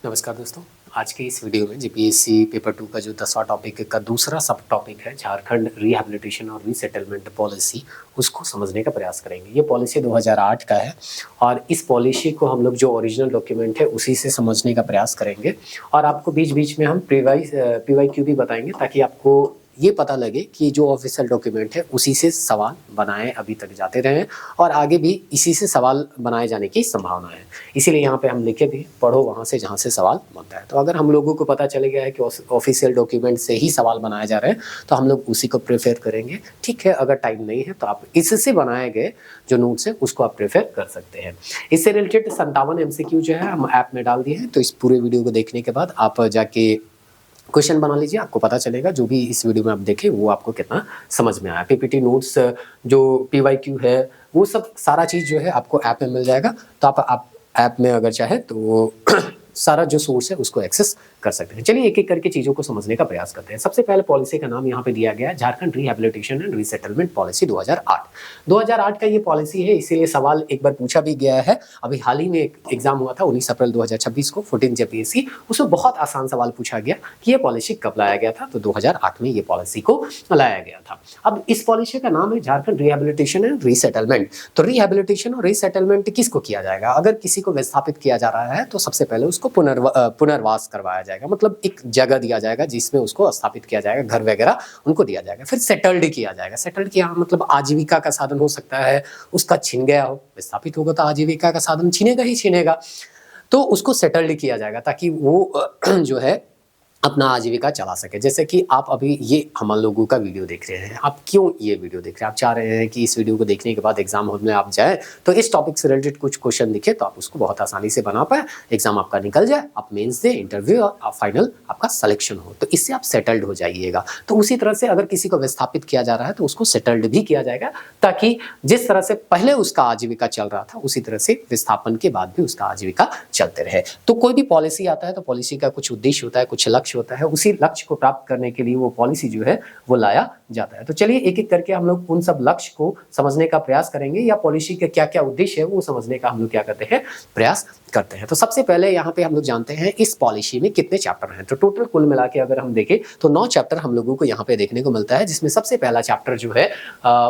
नमस्कार दोस्तों, आज के इस वीडियो में जीपीएससी पेपर 2 का जो 10वां टॉपिक का दूसरा सब टॉपिक है झारखंड रिहैबिलिटेशन और रीसेटलमेंट पॉलिसी, उसको समझने का प्रयास करेंगे। ये पॉलिसी 2008 का है और इस पॉलिसी को हम लोग जो ओरिजिनल डॉक्यूमेंट है उसी से समझने का प्रयास करेंगे और आपको बीच-बीच में हम पीवाईक्यू भी बताएंगे ताकि आपको ये पता लगे कि जो ऑफिशियल डॉक्यूमेंट है उसी से सवाल बनाए अभी तक जाते रहे और आगे भी इसी से सवाल बनाए जाने की संभावना है। इसीलिए यहाँ पे हम लिखे भी पढ़ो वहाँ से जहाँ से सवाल बनता है। तो अगर हम लोगों को पता चले गया है कि ऑफिशियल डॉक्यूमेंट से ही सवाल बनाए जा रहे हैं तो हम लोग उसी को प्रेफर करेंगे। ठीक है, अगर टाइम नहीं है तो आप इससे बनाए गए जो नोट्स है उसको आप प्रेफर कर सकते हैं। इससे रिलेटेड 57 MCQ जो है हम ऐप में डाल दिए हैं, तो इस पूरे वीडियो को देखने के बाद आप जाके क्वेश्चन बना लीजिए, आपको पता चलेगा जो भी इस वीडियो में आप देखें वो आपको कितना समझ में आया। पीपीटी नोट्स जो पीवाईक्यू है वो सब सारा चीज़ जो है आपको ऐप में मिल जाएगा। तो आप ऐप में अगर चाहे तो सारा जो सोर्स है उसको एक्सेस कर सकते हैं। चलिए एक एक करके चीज़ों को समझने का प्रयास करते हैं। सबसे पहले पॉलिसी का नाम यहाँ पे दिया गया है Jharkhand rehabilitation and resettlement policy 2008। 2008 का ये पॉलिसी है, इसीलिए सवाल एक बार पूछा भी गया है। अभी हाल ही में एक एग्जाम हुआ था 19 अप्रैल 2026 को 14 जेपीएससी, उसमें बहुत आसान सवाल पूछा गया कि ये पॉलिसी कब लाया गया था। तो 2008 में ये पॉलिसी को लाया गया था। अब इस पॉलिसी का नाम है झारखंड रिहैबिलिटेशन एंड रीसेटलमेंट। तो रिहैबिलिटेशन और रीसेटलमेंट किसको किया जाएगा? अगर किसी को विस्थापित किया जा रहा है तो सबसे पहले उसको पुनर्वास करवाया जाएगा, मतलब एक जगह दिया जाएगा जिसमें उसको स्थापित किया जाएगा, घर वगैरह उनको दिया जाएगा। फिर सेटल्ड किया जाएगा। सेटल्ड किया मतलब आजीविका का साधन हो सकता है उसका छिन गया हो, विस्थापित होगा तो आजीविका का साधन छिनेगा ही छिनेगा, तो उसको सेटल्ड किया जाएगा ताकि वो जो है अपना आजीविका चला सके। जैसे कि आप अभी ये हम लोगों का वीडियो देख रहे हैं, आप क्यों ये वीडियो देख रहे हैं? आप चाह रहे हैं कि इस वीडियो को देखने के बाद एग्जाम हॉल में आप जाए तो इस टॉपिक से रिलेटेड कुछ क्वेश्चन दिखे तो आप उसको बहुत आसानी से बना पाए, एग्जाम आपका निकल जाए, आप मेंस दे, इंटरव्यू और फाइनल आपका सिलेक्शन हो, तो इससे आप सेटल्ड हो जाइएगा। तो उसी तरह से अगर किसी को विस्थापित किया जा रहा है तो उसको सेटल्ड भी किया जाएगा ताकि जिस तरह से पहले उसका आजीविका चल रहा था उसी तरह से विस्थापन के बाद भी उसका आजीविका चलते रहे। तो कोई भी पॉलिसी आता है तो पॉलिसी का कुछ उद्देश्य होता है, कुछ लक्ष्य होता है, उसी लक्ष्य को प्राप्त करने के लिए वो पॉलिसी जो है वो लाया जाता है। तो चलिए एक एक करके हम लोग उन सब लक्ष्य को समझने का प्रयास करेंगे या पॉलिसी का क्या क्या उद्देश्य है वो समझने का हम लोग क्या करते हैं, प्रयास करते हैं। तो सबसे पहले यहाँ पे हम लोग जानते हैं इस पॉलिसी में कितने चैप्टर हैं। तो टोटल कुल मिला के अगर हम देखें तो 9 चैप्टर हम लोगों को यहाँ पे देखने को मिलता है, जिसमें सबसे पहला चैप्टर जो है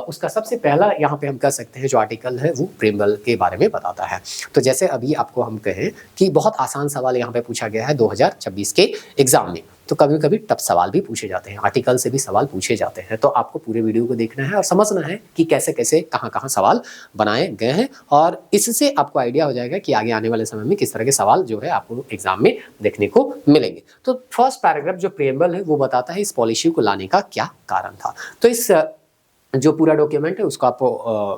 उसका सबसे पहला यहाँ पे हम कह सकते हैं जो आर्टिकल है वो प्रेमबल के बारे में बताता है। तो जैसे अभी आपको हम कहें कि बहुत आसान सवाल यहाँ पे पूछा गया है 2026 के एग्जाम में, तो कभी कभी टफ सवाल भी पूछे जाते हैं, आर्टिकल से भी सवाल पूछे जाते हैं। तो आपको पूरे वीडियो को देखना है और समझना है कि कैसे कैसे कहाँ कहाँ सवाल बनाए गए हैं और इससे आपको आइडिया हो जाएगा कि आगे आने वाले समय में किस तरह के सवाल जो है आपको एग्जाम में देखने को मिलेंगे। तो फर्स्ट पैराग्राफ जो प्रेमबल है वो बताता है इस पॉलिसी को लाने का क्या कारण था। तो इस जो पूरा डॉक्यूमेंट है उसको आप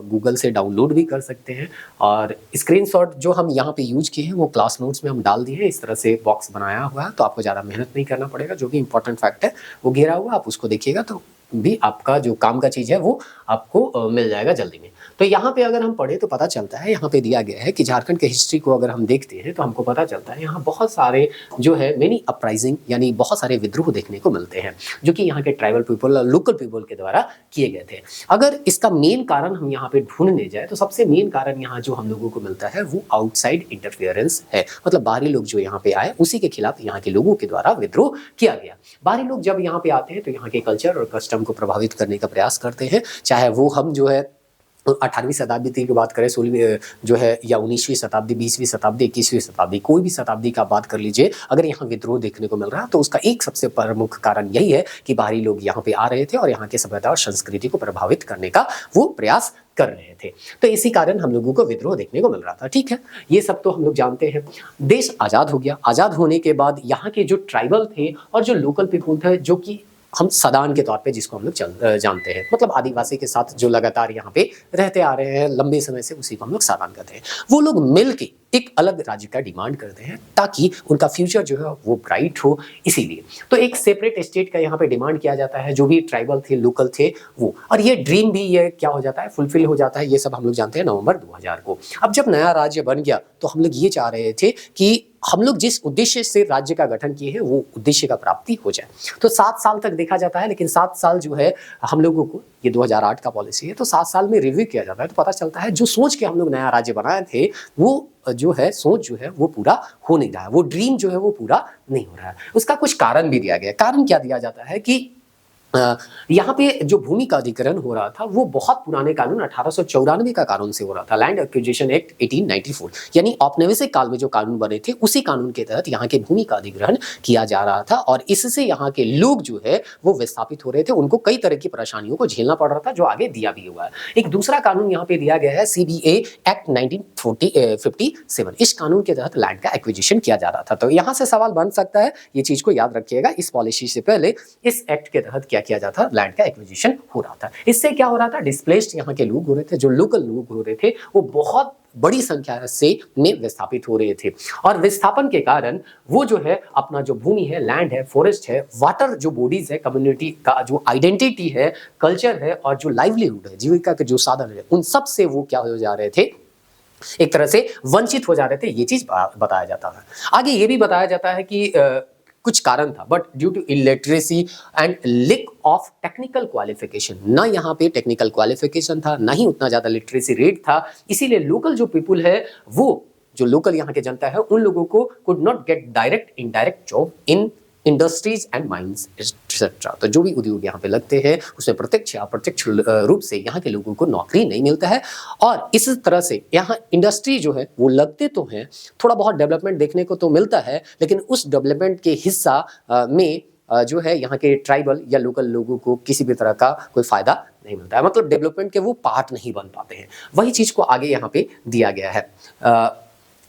गूगल से डाउनलोड भी कर सकते हैं और स्क्रीनशॉट जो हम यहाँ पे यूज किए हैं वो क्लास नोट्स में हम डाल दिए हैं। इस तरह से बॉक्स बनाया हुआ है तो आपको ज़्यादा मेहनत नहीं करना पड़ेगा, जो भी इंपॉर्टेंट फैक्ट है वो घेरा हुआ, आप उसको देखिएगा तो भी आपका जो काम का चीज़ है वो आपको मिल जाएगा जल्दी में। तो यहाँ पे अगर हम पढ़े तो पता चलता है, यहाँ पे दिया गया है कि झारखंड के हिस्ट्री को अगर हम देखते हैं तो हमको पता चलता है यहाँ बहुत सारे जो है मेनी अपराइजिंग यानी बहुत सारे विद्रोह देखने को मिलते हैं जो कि यहाँ के ट्राइबल पीपल और लोकल पीपल के द्वारा किए गए थे। अगर इसका मेन कारण हम यहाँ पे ढूंढने जाए तो सबसे मेन कारण यहाँ जो हम लोगों को मिलता है वो आउटसाइड इंटरफेरेंस है, मतलब बाहरी लोग जो यहाँ पे आए उसी के खिलाफ यहाँ के लोगों के द्वारा विद्रोह किया गया। बाहरी लोग जब यहाँ पे आते हैं तो यहाँ के कल्चर और कस्टम को प्रभावित करने का प्रयास करते हैं, चाहे वो हम जो है 18वीं शताब्दी की बात करें, 16वीं जो है या 19वीं शताब्दी, 20वीं शताब्दी, 21वीं शताब्दी, कोई भी शताब्दी का बात कर लीजिए, अगर यहाँ विद्रोह देखने को मिल रहा है तो उसका एक सबसे प्रमुख कारण यही है कि बाहरी लोग यहाँ पे आ रहे थे और यहाँ के सभ्यता और संस्कृति को प्रभावित करने का वो प्रयास कर रहे थे। तो इसी कारण हम लोगों को विद्रोह देखने को मिल रहा था। ठीक है, ये सब तो हम लोग जानते हैं। देश आज़ाद हो गया। आज़ाद होने के बाद यहाँ के जो ट्राइबल थे और जो लोकल पीपुल थे, जो कि हम सदान के तौर पे जिसको हम लोग जानते हैं, मतलब आदिवासी के साथ जो लगातार यहाँ पे रहते आ रहे हैं लंबे समय से, उसी को हम लोग सदान कहते हैं। वो लोग मिल के एक अलग राज्य का डिमांड करते हैं ताकि उनका फ्यूचर जो है वो ब्राइट हो। इसीलिए तो एक सेपरेट स्टेट का यहाँ पे डिमांड किया जाता है, जो भी ट्राइबल थे, लोकल थे वो, और ये ड्रीम भी ये क्या हो जाता है, फुलफिल हो जाता है। ये सब हम लोग जानते हैं नवंबर 2000 को। अब जब नया राज्य बन गया तो हम लोग ये चाह रहे थे कि हम लोग जिस उद्देश्य से राज्य का गठन किए हैं वो उद्देश्य का प्राप्ति हो जाए। तो 7 साल तक देखा जाता है, लेकिन 7 साल जो है हम लोगों को, ये 2008 का पॉलिसी है, तो 7 साल में रिव्यू किया जाता है, तो पता चलता है जो सोच के हम लोग नया राज्य बनाए थे वो जो है सोच जो है वो पूरा हो नहीं रहा है, वो ड्रीम जो है वो पूरा नहीं हो रहा है। उसका कुछ कारण भी दिया गया है। कारण क्या दिया जाता है कि यहाँ पे जो भूमि का अधिग्रहण हो रहा था वो बहुत पुराने कानून 1894 का कानून से हो रहा था, लैंड एक्विजिशन एक्ट 1894, यानी औपनिवेशिक काल में जो कानून बने थे उसी कानून के तहत यहाँ के भूमि का अधिग्रहण किया जा रहा था और इससे यहाँ के लोग जो है वो विस्थापित हो रहे थे, उनको कई तरह की परेशानियों को झेलना पड़ रहा था, जो आगे दिया भी हुआ है। एक दूसरा कानून यहाँ पे दिया गया है CBA एक्ट 1957। इस कानून के तहत लैंड का एक्विजिशन किया जा रहा था। तो यहाँ से सवाल बन सकता है, ये चीज को याद रखिएगा, इस पॉलिसी से पहले इस एक्ट के तहत क्या किया जाता, लैंड का एक्विजिशन हो रहा था। इससे क्या हो रहा था, डिस्प्लेस्ड यहाँ के लोग हो रहे थे, जो लोकल लोग हो रहे थे वो बहुत बड़ी संख्या से में विस्थापित हो रहे थे और विस्थापन के कारण वो जो है अपना जो भूमि है, लैंड है, फॉरेस्ट है, वाटर जो बॉडीज है, कम्युनिटी का जो आइडेंटिटी है, कल्चर है और जो लाइवलीहुड है, जीविका के जो साधन है, उन सब से वो क्या हो जा रहे थे, एक तरह से वंचित हो जा रहे थे। ये चीज बताया जाता है। आगे ये भी बताया जाता है कि कुछ कारण था, but due to illiteracy and lack of technical qualification, ना यहाँ पे टेक्निकल क्वालिफिकेशन था, ना ही उतना ज्यादा लिटरेसी रेट था, इसीलिए लोकल जो पीपुल है, वो जो लोकल यहाँ के जनता है, उन लोगों को could not get direct indirect job in industries and mines etcetera. तो जो भी उद्योग यहाँ पे लगते हैं उसमें प्रत्यक्ष या अप्रत्यक्ष रूप से यहाँ के लोगों को नौकरी नहीं मिलता है और इस तरह से यहाँ इंडस्ट्री जो है वो लगते तो हैं, थोड़ा बहुत डेवलपमेंट देखने को तो मिलता है, लेकिन उस डेवलपमेंट के हिस्सा में जो है यहाँ के ट्राइबल या लोकल लोगों को किसी भी तरह का कोई फायदा नहीं मिलता है, मतलब डेवलपमेंट के वो पार्ट नहीं बन पाते हैं। वही चीज को आगे यहाँ पे दिया गया है,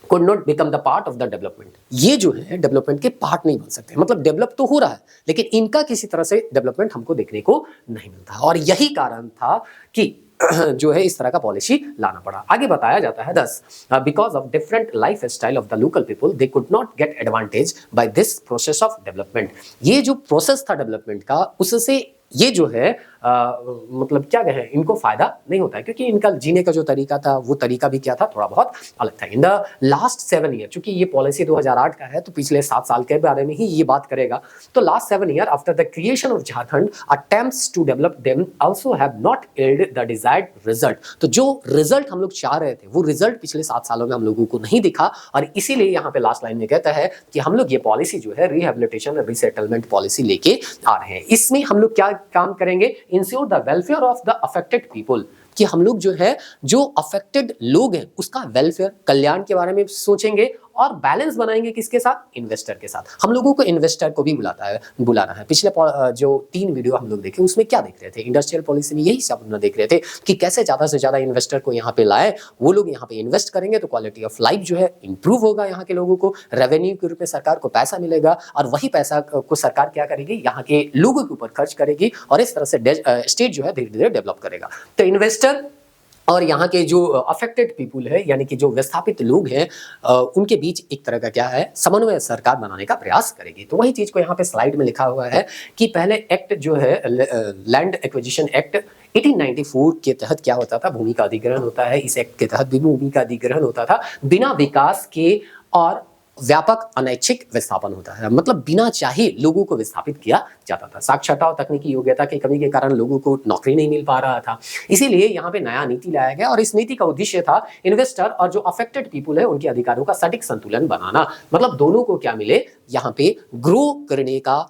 could not become the part of the development। ये जो है डेवलपमेंट के पार्ट नहीं बन सकते, मतलब डेवलप तो हो रहा है लेकिन इनका किसी तरह से डेवलपमेंट हमको देखने को नहीं मिलता और यही कारण था कि जो है इस तरह का पॉलिसी लाना पड़ा। आगे बताया जाता है 10 because of different life style of the local people they could not get advantage by this process of development. ये जो प्रोसेस था डेवलपमेंट का, उससे ये जो है मतलब क्या कहें, इनको फायदा नहीं होता है क्योंकि इनका जीने का जो तरीका था वो तरीका भी क्या था, थोड़ा बहुत अलग था। इन द लास्ट 7 ईयर, चूंकि ये पॉलिसी 2008 का है तो पिछले 7 साल के बारे में ही ये बात करेगा, तो last 7 year after the creation of Jharkhand attempts to develop them also have not yield the desired result. तो जो रिजल्ट हम लोग चाह रहे थे वो रिजल्ट पिछले 7 सालों में हम लोगों को नहीं दिखा और इसीलिए यहाँ पे लास्ट लाइन में कहता है कि हम लोग ये पॉलिसी जो है रिहेबिलिटेशन रिसेटलमेंट पॉलिसी लेके आ रहे हैं। इसमें हम लोग क्या काम करेंगे, ensure the welfare of the affected people, कि हम लोग जो है जो अफेक्टेड लोग हैं उसका वेलफेयर, कल्याण के बारे में सोचेंगे और बैलेंस बनाएंगे किसके साथ, इन्वेस्टर के साथ। हम लोगों को इन्वेस्टर को भी बुलाना है। पिछले जो 3 वीडियो हम लोग देखे उसमें क्या देख रहे थे, इंडस्ट्रियल पॉलिसी में यही सब देख रहे थे कि कैसे ज्यादा से ज्यादा इन्वेस्टर को यहाँ पे लाए, वो लोग यहाँ पे इन्वेस्ट करेंगे तो क्वालिटी ऑफ लाइफ जो है इंप्रूव होगा, यहाँ के लोगों को रेवेन्यू के रूप में सरकार को पैसा मिलेगा और वही पैसा को सरकार क्या करेगी, यहाँ के लोगों के ऊपर खर्च करेगी और इस तरह से स्टेट जो है धीरे धीरे डेवलप करेगा। तो इन्वेस्टर और यहाँ के जो अफेक्टेड पीपुल है यानी कि जो विस्थापित लोग हैं उनके बीच एक तरह का क्या है, समन्वय सरकार बनाने का प्रयास करेगी। तो वही चीज को यहाँ पे स्लाइड में लिखा हुआ है कि पहले एक्ट जो है लैंड एक्विजिशन एक्ट 1894 के तहत क्या होता था, भूमि का अधिग्रहण होता है। इस एक्ट के तहत भी भूमि का अधिग्रहण होता था बिना विकास के और व्यापक अनैच्छिक विस्थापन होता है, मतलब बिना चाहे लोगों को विस्थापित किया जाता था। साक्षरता और तकनीकी योग्यता की कमी के कारण लोगों को नौकरी नहीं मिल पा रहा था, इसीलिए यहाँ पे नया नीति लाया गया और इस नीति का उद्देश्य था इन्वेस्टर और जो अफेक्टेड पीपुल है उनके अधिकारों का सटीक संतुलन बनाना, मतलब दोनों को क्या मिले, यहाँ पे ग्रो करने का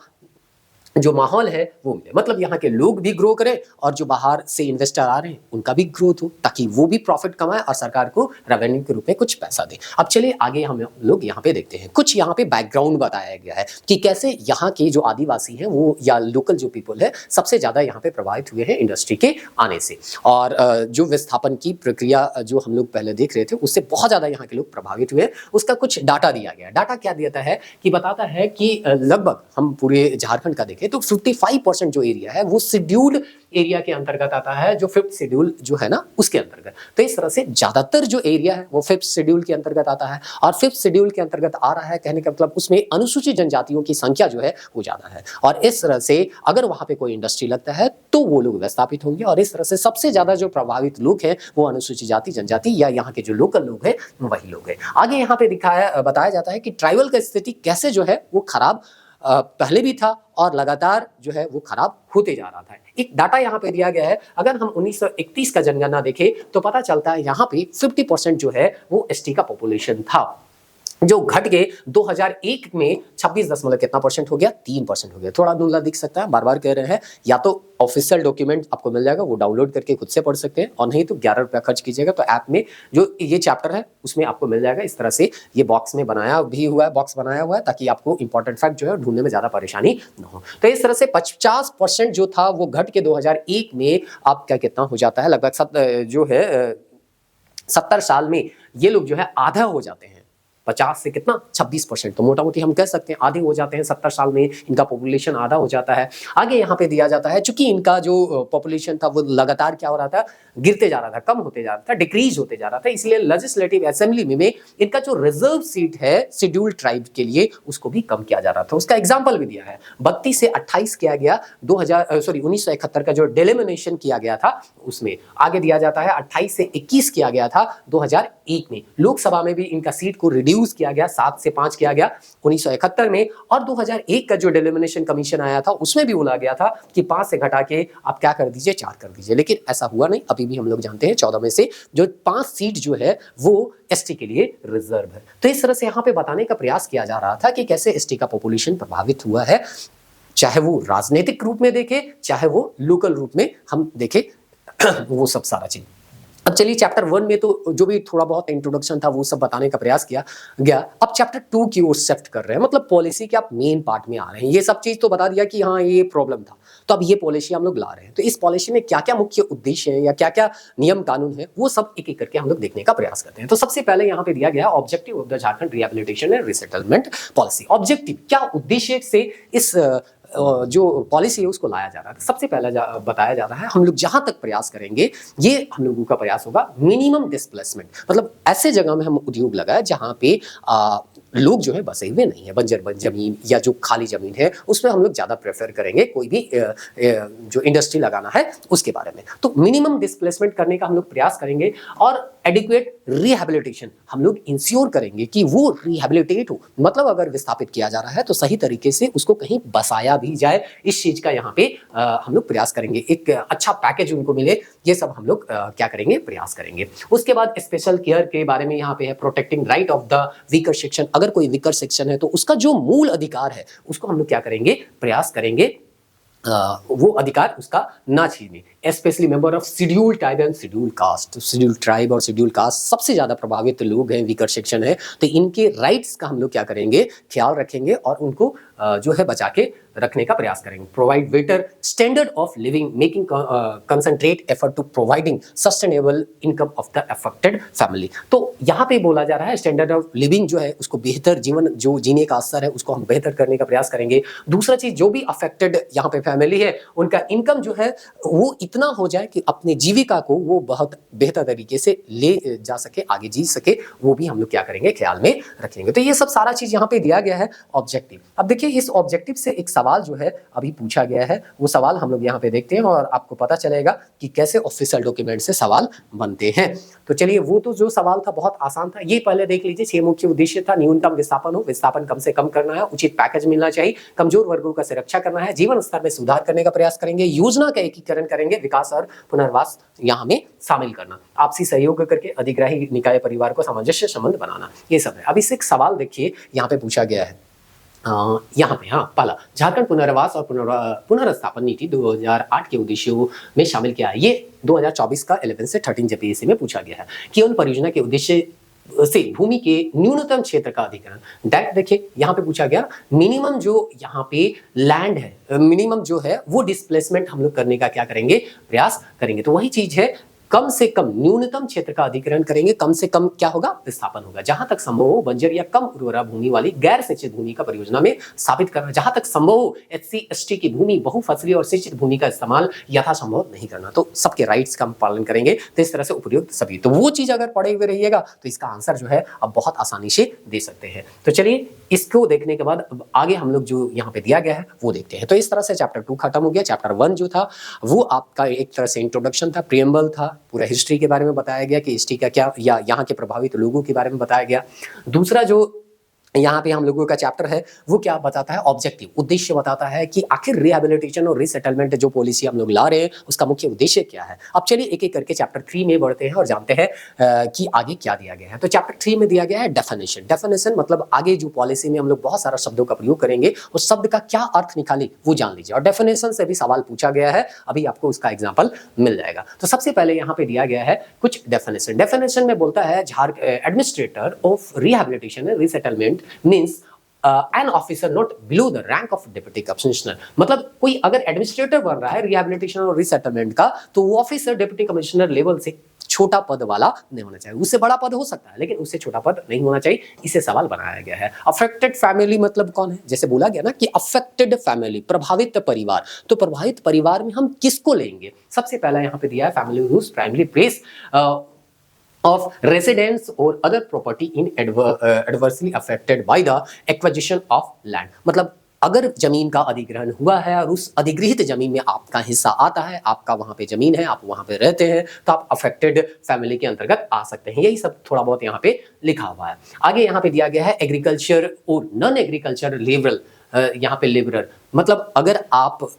जो माहौल है वो मिले, मतलब यहाँ के लोग भी ग्रो करें और जो बाहर से इन्वेस्टर आ रहे हैं उनका भी ग्रोथ हो ताकि वो भी प्रॉफिट कमाए और सरकार को रेवेन्यू के रूप में कुछ पैसा दे। अब चलिए आगे हम लोग यहाँ पे देखते हैं, कुछ यहाँ पे बैकग्राउंड बताया गया है कि कैसे यहाँ के जो आदिवासी हैं वो या लोकल जो पीपल है सबसे ज्यादा यहाँ पे प्रभावित हुए हैं इंडस्ट्री के आने से, और जो विस्थापन की प्रक्रिया जो हम लोग पहले देख रहे थे उससे बहुत ज्यादा यहाँ के लोग प्रभावित हुए। उसका कुछ डाटा दिया गया। डाटा क्या देता है कि बताता है कि लगभग हम पूरे झारखंड का देखें तो 55% जो एरिया है वो शेड्यूल्ड एरिया के अंतर्गत आता है, जो 5th शेड्यूल जो है ना उसके अंतर्गत। तो इस तरह से ज्यादातर जो एरिया है वो 5th शेड्यूल के अंतर्गत आता है, और 5th शेड्यूल के अंतर्गत आ रहा है कहने का मतलब उसमें अनुसूचित जनजातियों की संख्या जो है वो ज्यादा है, और इस तरह से अगर वहां पे कोई इंडस्ट्री लगता है तो वो लोग विस्थापित होंगे, और इस तरह से सबसे ज्यादा जो प्रभावित लोग हैं वो अनुसूचित जाति जनजाति या यहाँ के जो लोकल लोग हैं वही लोग हैं। आगे यहाँ पे बताया जाता है कि ट्राइबल का स्थिति कैसे जो है वो खराब पहले भी था और लगातार जो है वो खराब होते जा रहा था। एक डाटा यहाँ पे दिया गया है, अगर हम 1931 का जनगणना देखें तो पता चलता है यहाँ पे 50% जो है वो एसटी का पॉपुलेशन था, जो घट के 2001 में 26 दशमलव कितना परसेंट हो गया, 3% हो गया। थोड़ा धुंधला दिख सकता है, बार बार कह रहे हैं, या तो ऑफिशियल डॉक्यूमेंट आपको मिल जाएगा, वो डाउनलोड करके खुद से पढ़ सकते हैं, और नहीं तो 11 रुपया खर्च कीजिएगा तो ऐप में जो ये चैप्टर है उसमें आपको मिल जाएगा। इस तरह से ये बॉक्स बनाया हुआ है ताकि आपको इंपॉर्टेंट फैक्ट जो है ढूंढने में ज्यादा परेशानी न हो। तो इस तरह से 50% जो था वो घट के 2001 में आप क्या कितना हो जाता है, लगभग जो है 70 साल में ये लोग जो है आधा हो जाते हैं। 50 से कितना 26%, तो मोटा मोटी हम कह सकते हैं आधे हो जाते हैं। 70 साल में इनका पॉपुलेशन आधा हो जाता है। आगे यहाँ पे दिया जाता है चूंकि इनका जो पॉपुलेशन था वो लगातार क्या हो रहा था, गिरते जा रहा था, कम होते जा रहा था, डिक्रीज होते जा रहा था, इसलिए लेजिस्लेटिव असेंबली में इनका जो रिजर्व सीट है शेड्यूल्ड ट्राइब के लिए उसको भी कम किया जा रहा था। उसका एग्जाम्पल भी दिया है, 32 से 28 किया गया 1971 का जो डिलिमिनेशन किया गया था उसमें। आगे दिया जाता है 28 से 21 किया गया था 2001 में। लोकसभा में भी इनका सीट को रिड्यूस किया गया, 7 से 5 किया गया 1971 में, और 2001 का जो डिलिमिनेशन कमीशन आया था उसमें भी बोला गया था कि 5 से घटा के आप क्या कर दीजिए, 4 कर दीजिए, लेकिन ऐसा हुआ नहीं। अभी भी हम लोग जानते हैं 14 में से जो 5 सीट जो है वो एसटी के लिए रिजर्व है। तो इस तरह से यहाँ पे बताने का प्रयास किया जा रहा था कि कैसे एसटी का पॉपुलेशन प्रभावित हुआ है, चाहे वो राजनीतिक रूप में देखे चाहे वो लोकल रूप में हम देखे वो सब सारा चीज। अब चलिए चैप्टर 1 में तो जो भी थोड़ा बहुत इंट्रोडक्शन था वो सब बताने का प्रयास किया गया। अब चैप्टर 2 की ओर शिफ्ट कर रहे हैं, मतलब पॉलिसी के आप मेन पार्ट में आ रहे हैं। ये सब चीज तो बता दिया कि हाँ ये प्रॉब्लम था, तो अब ये पॉलिसी हम लोग ला रहे हैं। तो इस पॉलिसी में क्या क्या मुख्य उद्देश्य है या क्या क्या नियम कानून है वो सब एक एक करके हम लोग देखने का प्रयास करते हैं। तो सबसे पहले यहाँ पे दिया गया objective of the Jharkhand rehabilitation and resettlement policy. Objective क्या उद्देश्य से इस जो पॉलिसी है उसको लाया जा रहा है। सबसे पहले बताया जा रहा है हम लोग जहां तक प्रयास करेंगे ये हम लोगों का प्रयास होगा मिनिमम डिस्प्लेसमेंट, मतलब ऐसे जगह में हम उद्योग लगाए जहां पे लोग जो है बसे हुए नहीं है, बंजर जमीन या जो खाली जमीन है उसमें हम लोग ज्यादा प्रेफर करेंगे कोई भी जो इंडस्ट्री लगाना है उसके बारे में। तो मिनिमम डिस्प्लेसमेंट करने का हम लोग प्रयास करेंगे, और एडिक्वेट रिहेबिलिटेशन हम लोग इंश्योर करेंगे कि वो रिहेबिलिटेट हो, मतलब अगर विस्थापित किया जा रहा है तो सही तरीके से उसको कहीं बसाया भी जाए, इस चीज का यहाँ पे हम लोग प्रयास करेंगे, एक अच्छा पैकेज उनको मिले, ये सब हम लोग क्या करेंगे, प्रयास करेंगे। उसके बाद स्पेशल केयर के बारे में यहाँ पे है protecting right of the weaker section. अगर कोई वीकर सेक्शन है तो उसका जो मूल अधिकार है उसको हम लोग क्या करेंगे, प्रयास करेंगे वो अधिकार उसका ना छीने। Specially member of schedule tribe and schedule caste, schedule tribe और शेड्यूल कास्ट सबसे ज्यादा प्रभावित लोग हैं, वीकर सेक्शन है, तो इनके राइट्स का हम लोग क्या करेंगे, ख्याल रखेंगे और उनको जो है बचा के रखने का प्रयास करेंगे। Provide better standard of living, making concentrate effort to providing sustainable income of the affected family. तो यहाँ पे बोला जा रहा है स्टैंडर्ड ऑफ लिविंग जो है उसको बेहतर जीवन जो जीने का असर है उसको हम बेहतर करने का प्रयास करेंगे। दूसरा चीज जो भी अफेक्टेड यहाँ पे फैमिली है उनका इनकम जो है वो इतना हो जाए कि अपने जीविका को वो बहुत बेहतर तरीके से ले जा सके, आगे जी सके, वो भी हम लोग क्या करेंगे, ख्याल में रखेंगे। तो ये सब सारा चीज यहाँ पे दिया गया है ऑब्जेक्टिव। अब देखिए इस ऑब्जेक्टिव से एक सवाल जो है अभी पूछा गया है, वो सवाल हम लोग यहाँ पे देखते हैं और आपको पता चलेगा कि कैसे ऑफिशियल डॉक्यूमेंट से सवाल बनते हैं। तो चलिए वो तो जो सवाल था बहुत आसान था, ये पहले देख लीजिए। 6 मुख्य उद्देश्य था, न्यूनतम विस्थापन हो, विस्थापन कम से कम करना है, उचित पैकेज मिलना चाहिए, कमजोर वर्गों का सुरक्षा करना है, जीवन स्तर में सुधार करने का प्रयास करेंगे, योजना का एकीकरण करेंगे, विकास और पुनर्वास यहाँ में शामिल करना, आपसी सहयोग करके अधिग्राही निकाय परिवार को सामंजस्य संबंध बनाना, ये सब है। अब इसे एक सवाल देखिए यहाँ पे पूछा गया है, यहाँ पे हाँ पहला झारखंड पुनर्वास और पुनर्स्थापन नीति 2008 के उद्देश्यों में शामिल किया है। ये 2024 का 11 से 13 जेपीएससी में पूछा गया है कि उन परियोजना के उद्देश्य से भूमि के न्यूनतम क्षेत्र का अधिग्रहण। डायरेक्ट देखिए यहाँ पे पूछा गया मिनिमम जो यहाँ पे लैंड है, मिनिमम जो है वो डिस्प्लेसमेंट हम लोग करने का क्या करेंगे, प्रयास करेंगे। तो वही चीज है कम से कम न्यूनतम क्षेत्र का अधिग्रहण करेंगे, कम से कम क्या होगा, विस्थापन होगा। जहां तक संभव हो बंजर या कम उर्वरा भूमि वाली गैर सिंचित भूमि का परियोजना में स्थापित करना। जहां तक संभव हो एससी एसटी की भूमि, बहुफसली और सिंचित भूमि का इस्तेमाल यथासंभव नहीं करना। तो सबके राइट्स का हम पालन करेंगे, तो इस तरह से उपयुक्त सभी। तो वो चीज अगर पढ़े हुए रहिएगा तो इसका आंसर जो है अब बहुत आसानी से दे सकते हैं। तो चलिए इसको देखने के बाद आगे हम लोग जो यहाँ पे दिया गया है वो देखते हैं। तो इस तरह से चैप्टर 2 खत्म हो गया। चैप्टर 1 जो था वो आपका एक तरह से इंट्रोडक्शन था, प्रीएम्बल था, पूरा हिस्ट्री के बारे में बताया गया कि हिस्ट्री का क्या, या यहाँ के प्रभावित लोगों के बारे में बताया गया। दूसरा जो यहाँ पे हम लोगों का चैप्टर है वो क्या बताता है, ऑब्जेक्टिव, उद्देश्य बताता है कि आखिर रिहैबिलिटेशन और रीसेटलमेंट जो पॉलिसी हम लोग ला रहे हैं उसका मुख्य उद्देश्य क्या है। अब चलिए एक एक करके चैप्टर 3 में बढ़ते हैं और जानते हैं कि आगे क्या दिया गया है। तो चैप्टर 3 में दिया गया है डेफिनेशन। डेफिनेशन मतलब आगे जो पॉलिसी में हम लोग बहुत सारा शब्दों का प्रयोग करेंगे उस शब्द का क्या अर्थ निकाले वो जान लीजिए। और डेफिनेशन से भी सवाल पूछा गया है, अभी आपको उसका एग्जाम्पल मिल जाएगा। तो सबसे पहले यहाँ पे दिया गया है कुछ डेफिनेशन। डेफिनेशन में बोलता है administrator of rehabilitation and resettlement means an officer not below the rank of deputy commissioner. मतलब कोई अगर एडमिनिस्ट्रेटर बन रहा है रिहैबिलिटेशन और रीसेटलमेंट का तो वो ऑफिसर डिप्टी कमिश्नर लेवल से छोटा पद वाला नहीं होना चाहिए। उससे बड़ा पद हो सकता है लेकिन उससे छोटा पद नहीं होना चाहिए, इसे सवाल बनाया गया है। अफेक्टेड फैमिली मतलब कौन है, जैसे बोला गया ना कि अफेक्टेड फैमिली, प्रभावित परिवार। तो प्रभावित परिवार में हम किसको लेंगे, सबसे पहला यहाँ पे दिया है family whose primary place of residence or other property in adversely affected by the acquisition of land। मतलब अगर जमीन का अधिग्रहण हुआ है और उस अधिगृहित जमीन में आपका हिस्सा आता है, आपका वहां पे जमीन है, आप वहां पे रहते हैं, तो आप अफेक्टेड फैमिली के अंतर्गत आ सकते हैं। यही सब थोड़ा बहुत यहाँ पे लिखा हुआ है। आगे यहाँ पे दिया गया है एग्रीकल्चर और नॉन एग्रीकल्चर लेबरल, यहाँ पे लेबरर मतलब अगर आप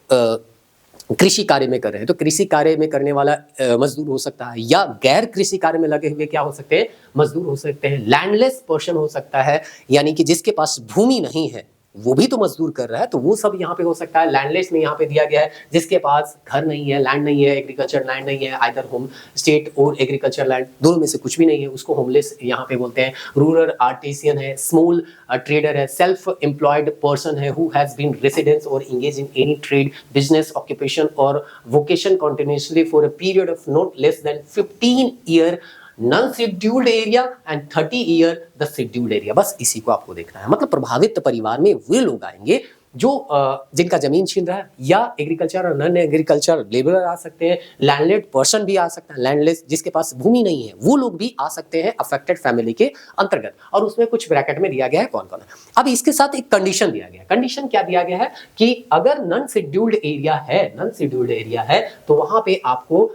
कृषि कार्य में कर रहे हैं तो कृषि कार्य में करने वाला मजदूर हो सकता है, या गैर कृषि कार्य में लगे हुए क्या हो सकते हैं, मजदूर हो सकते हैं। लैंडलेस पर्सन हो सकता है, यानी कि जिसके पास भूमि नहीं है वो भी तो मजदूर कर रहा है, तो वो सब यहाँ पे हो सकता है। लैंडलेस में यहाँ पे दिया गया है जिसके पास घर नहीं है, लैंड नहीं है, एग्रीकल्चर लैंड नहीं है, आइदर होम स्टेट और एग्रीकल्चर लैंड, दोनों में से कुछ भी नहीं है, उसको होमलेस यहाँ पे बोलते हैं। रूरल आर्टिसियन है, स्मॉल ट्रेडर है, सेल्फ एम्प्लॉयड पर्सन है हु हैज बीन रेसिडेंस और engage in any trade, business, occupation और vocation continuously for a period of not less than 15 year non scheduled area and 30 year the scheduled area. बस इसी को आपको देखना है। मतलब प्रभावित परिवार में वे लोग आएंगे जो जिनका जमीन छीन रहा है, या एग्रीकल्चर और नॉन एग्रीकल्चर लेबरर आ सकते हैं, लैंडलेड पर्सन भी आ सकता है, लैंडलेस जिसके पास भूमि नहीं है वो लोग भी आ सकते हैं अफेक्टेड फैमिली के अंतर्गत। और उसमें कुछ ब्रैकेट में दिया गया है कौन कौन है। अब इसके साथ एक कंडीशन दिया गया है। कंडीशन क्या दिया गया है कि अगर नॉन शेड्यूल्ड एरिया है तो वहां पे आपको